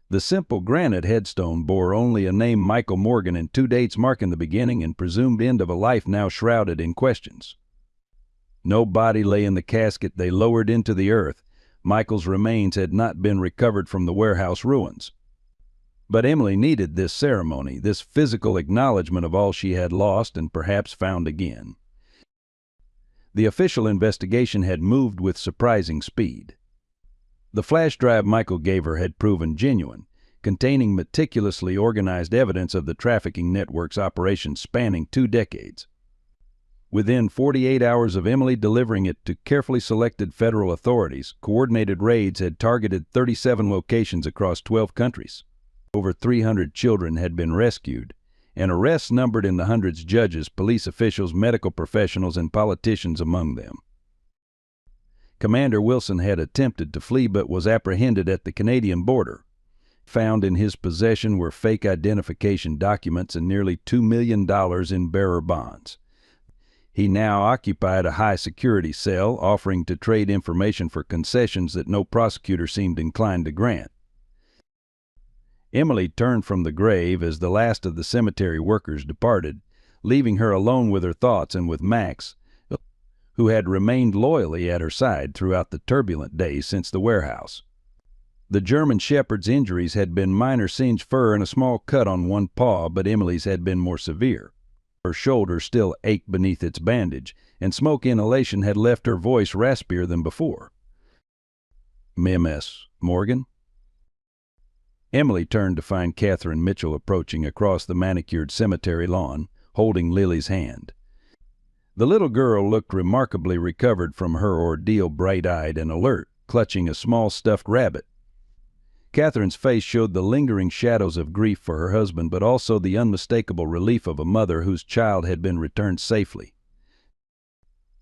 The simple granite headstone bore only a name, Michael Morgan, and 2 dates marking the beginning and presumed end of a life now shrouded in questions. No body lay in the casket they lowered into the earth. Michael's remains had not been recovered from the warehouse ruins. But Emily needed this ceremony, this physical acknowledgement of all she had lost and perhaps found again. The official investigation had moved with surprising speed. The flash drive Michael gave her had proven genuine, containing meticulously organized evidence of the trafficking network's operations spanning 2 decades. Within 48 hours of Emily delivering it to carefully selected federal authorities, coordinated raids had targeted 37 locations across 12 countries. Over 300 children had been rescued, and arrests numbered in the hundreds, judges, police officials, medical professionals, and politicians among them. Commander Wilson had attempted to flee but was apprehended at the Canadian border. Found in his possession were fake identification documents and nearly $2 million in bearer bonds. He now occupied a high-security cell, offering to trade information for concessions that no prosecutor seemed inclined to grant. Emily turned from the grave as the last of the cemetery workers departed, leaving her alone with her thoughts and with Max, who had remained loyally at her side throughout the turbulent days since the warehouse. The German Shepherd's injuries had been minor singed fur and a small cut on one paw, but Emily's had been more severe. Her shoulder still ached beneath its bandage, and smoke inhalation had left her voice raspier than before. "Miss Morgan?" Emily turned to find Catherine Mitchell approaching across the manicured cemetery lawn, holding Lily's hand. The little girl looked remarkably recovered from her ordeal, bright-eyed and alert, clutching a small stuffed rabbit. Catherine's face showed the lingering shadows of grief for her husband, but also the unmistakable relief of a mother whose child had been returned safely.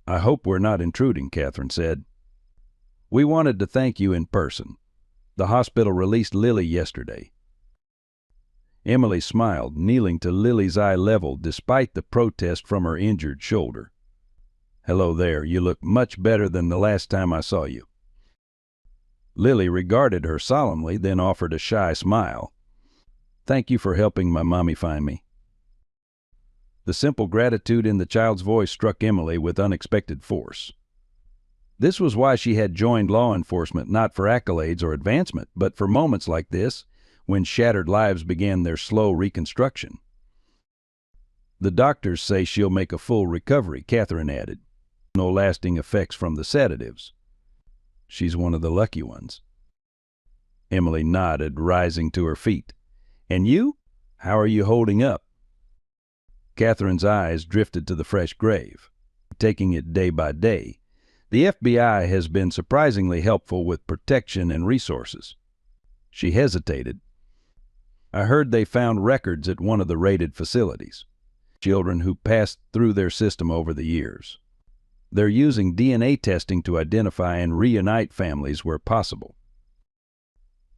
"I hope we're not intruding," Catherine said. "We wanted to thank you in person. The hospital released Lily yesterday." Emily smiled, kneeling to Lily's eye level despite the protest from her injured shoulder. "Hello there, you look much better than the last time I saw you." Lily regarded her solemnly, then offered a shy smile. "Thank you for helping my mommy find me." The simple gratitude in the child's voice struck Emily with unexpected force. This was why she had joined law enforcement, not for accolades or advancement, but for moments like this, when shattered lives began their slow reconstruction. "The doctors say she'll make a full recovery," Catherine added. "No lasting effects from the sedatives." "She's one of the lucky ones." Emily nodded, rising to her feet. "And you? How are you holding up?" Catherine's eyes drifted to the fresh grave. "Taking it day by day. The FBI has been surprisingly helpful with protection and resources." She hesitated. "I heard they found records at one of the raided facilities. Children who passed through their system over the years. They're using DNA testing to identify and reunite families where possible."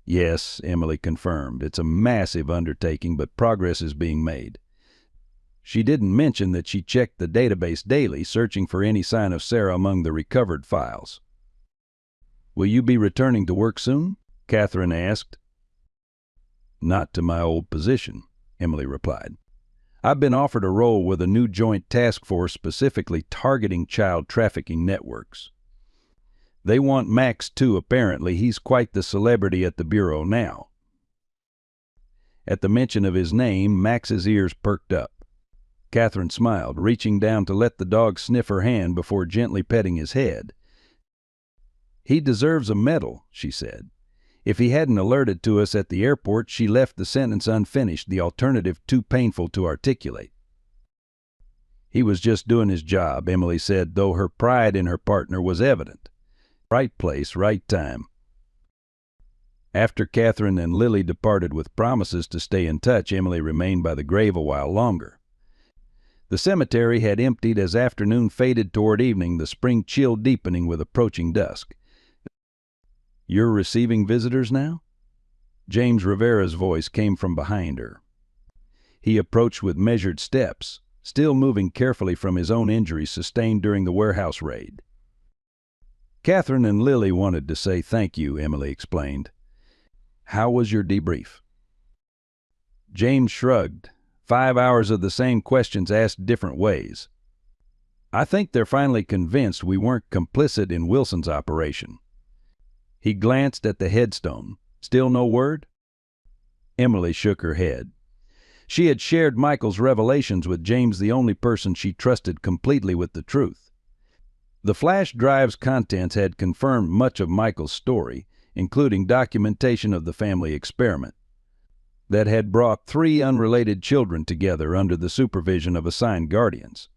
"Yes," Emily confirmed. "It's a massive undertaking, but progress is being made." She didn't mention that she checked the database daily, searching for any sign of Sarah among the recovered files. "Will you be returning to work soon?" Catherine asked. "Not to my old position," Emily replied. "I've been offered a role with a new joint task force specifically targeting child trafficking networks. They want Max too, apparently. He's quite the celebrity at the Bureau now." At the mention of his name, Max's ears perked up. Catherine smiled, reaching down to let the dog sniff her hand before gently petting his head. "He deserves a medal," she said. "If he hadn't alerted to us at the airport, she left the sentence unfinished, the alternative too painful to articulate." "He was just doing his job," Emily said, though her pride in her partner was evident. "Right place, right time." After Catherine and Lily departed with promises to stay in touch, Emily remained by the grave a while longer. The cemetery had emptied as afternoon faded toward evening, the spring chill deepening with approaching dusk. "You're receiving visitors now?" James Rivera's voice came from behind her. He approached with measured steps, still moving carefully from his own injuries sustained during the warehouse raid. "Catherine and Lily wanted to say thank you," Emily explained. "How was your debrief?" James shrugged. 5 hours of the same questions asked different ways. "I think they're finally convinced we weren't complicit in Wilson's operation." He glanced at the headstone. "Still no word?" Emily shook her head. She had shared Michael's revelations with James, the only person she trusted completely with the truth. The flash drive's contents had confirmed much of Michael's story, including documentation of the family experiment that had brought 3 unrelated children together under the supervision of assigned guardians.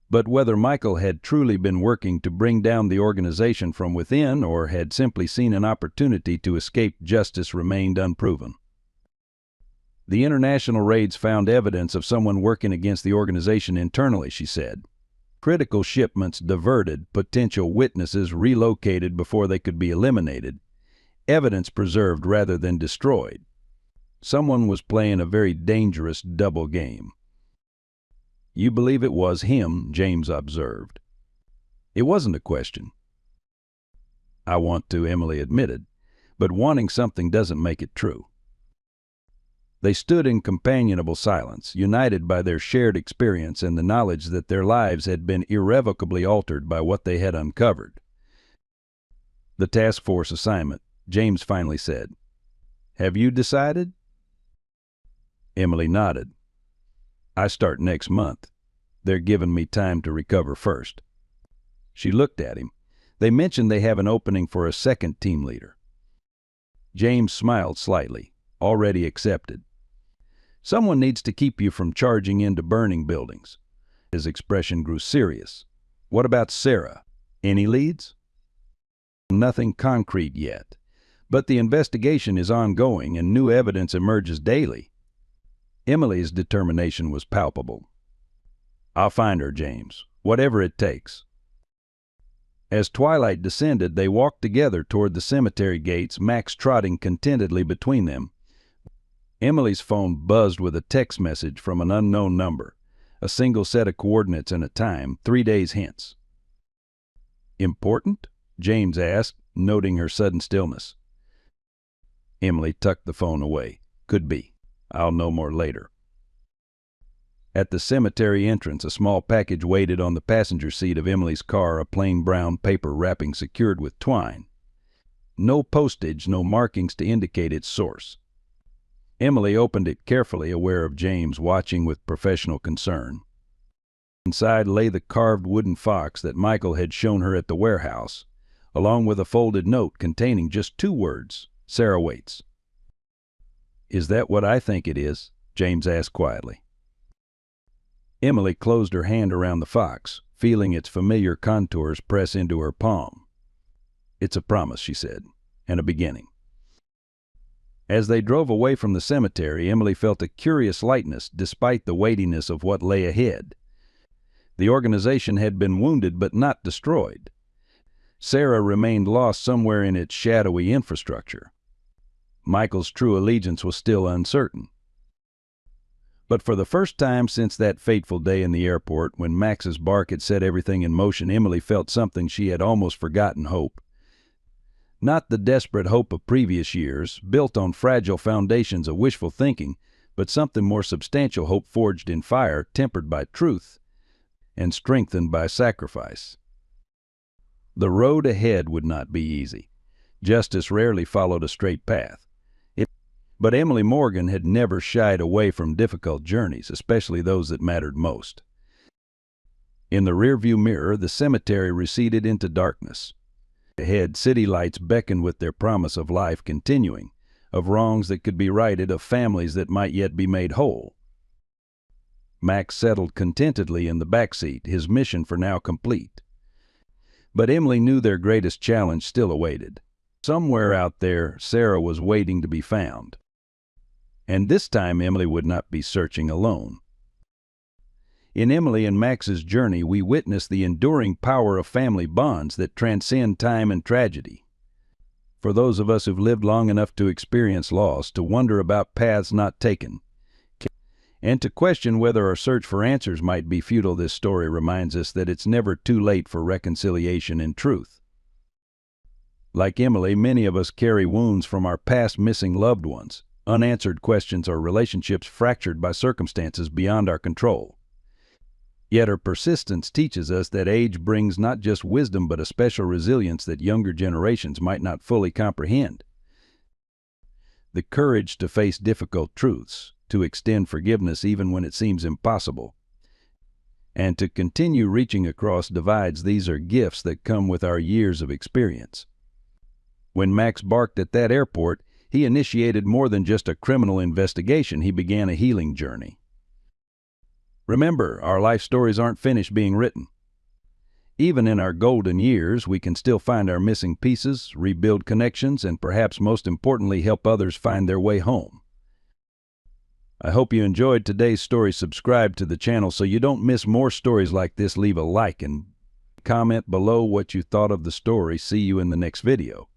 But whether Michael had truly been working to bring down the organization from within or had simply seen an opportunity to escape justice remained unproven. "The international raids found evidence of someone working against the organization internally," she said. "Critical shipments diverted, potential witnesses relocated before they could be eliminated, evidence preserved rather than destroyed. Someone was playing a very dangerous double game." "You believe it was him," James observed. "It wasn't a question." "I want to," Emily admitted, "but wanting something doesn't make it true." They stood in companionable silence, united by their shared experience and the knowledge that their lives had been irrevocably altered by what they had uncovered. The task force assignment, James finally said. "Have you decided?" Emily nodded. "I start next month. They're giving me time to recover first." She looked at him. "They mentioned they have an opening for a second team leader." James smiled slightly. "Already accepted. Someone needs to keep you from charging into burning buildings." His expression grew serious. "What about Sarah? Any leads?" "Nothing concrete yet, but the investigation is ongoing and new evidence emerges daily." Emily's determination was palpable. "I'll find her, James, whatever it takes." As twilight descended, they walked together toward the cemetery gates, Max trotting contentedly between them. Emily's phone buzzed with a text message from an unknown number, a single set of coordinates and a time, 3 days hence. "Important?" James asked, noting her sudden stillness. Emily tucked the phone away. "Could be. I'll know more later." At the cemetery entrance, a small package waited on the passenger seat of Emily's car, a plain brown paper wrapping secured with twine. No postage, no markings to indicate its source. Emily opened it carefully, aware of James watching with professional concern. Inside lay the carved wooden fox that Michael had shown her at the warehouse, along with a folded note containing just 2 words, "Sarah waits." "Is that what I think it is?" James asked quietly. Emily closed her hand around the fox, feeling its familiar contours press into her palm. "It's a promise," she said, "and a beginning." As they drove away from the cemetery, Emily felt a curious lightness despite the weightiness of what lay ahead. The organization had been wounded but not destroyed. Sarah remained lost somewhere in its shadowy infrastructure. Michael's true allegiance was still uncertain. But for the first time since that fateful day in the airport, when Max's bark had set everything in motion, Emily felt something she had almost forgotten: hope. Not the desperate hope of previous years, built on fragile foundations of wishful thinking, but something more substantial: hope forged in fire, tempered by truth, and strengthened by sacrifice. The road ahead would not be easy. Justice rarely followed a straight path. But Emily Morgan had never shied away from difficult journeys, especially those that mattered most. In the rearview mirror, the cemetery receded into darkness. Ahead, city lights beckoned with their promise of life continuing, of wrongs that could be righted, of families that might yet be made whole. Max settled contentedly in the back seat, his mission for now complete. But Emily knew their greatest challenge still awaited. Somewhere out there, Sarah was waiting to be found. And this time Emily would not be searching alone. In Emily and Max's journey, we witness the enduring power of family bonds that transcend time and tragedy. For those of us who've lived long enough to experience loss, to wonder about paths not taken, and to question whether our search for answers might be futile, this story reminds us that it's never too late for reconciliation and truth. Like Emily, many of us carry wounds from our past, missing loved ones, unanswered questions, or relationships fractured by circumstances beyond our control. Yet her persistence teaches us that age brings not just wisdom but a special resilience that younger generations might not fully comprehend. The courage to face difficult truths, to extend forgiveness even when it seems impossible, and to continue reaching across divides, these are gifts that come with our years of experience. When Max barked at that airport, he initiated more than just a criminal investigation. He began a healing journey. Remember, our life stories aren't finished being written. Even in our golden years, we can still find our missing pieces, rebuild connections, and perhaps most importantly, help others find their way home. I hope you enjoyed today's story. Subscribe to the channel so you don't miss more stories like this. Leave a like and comment below what you thought of the story. See you in the next video.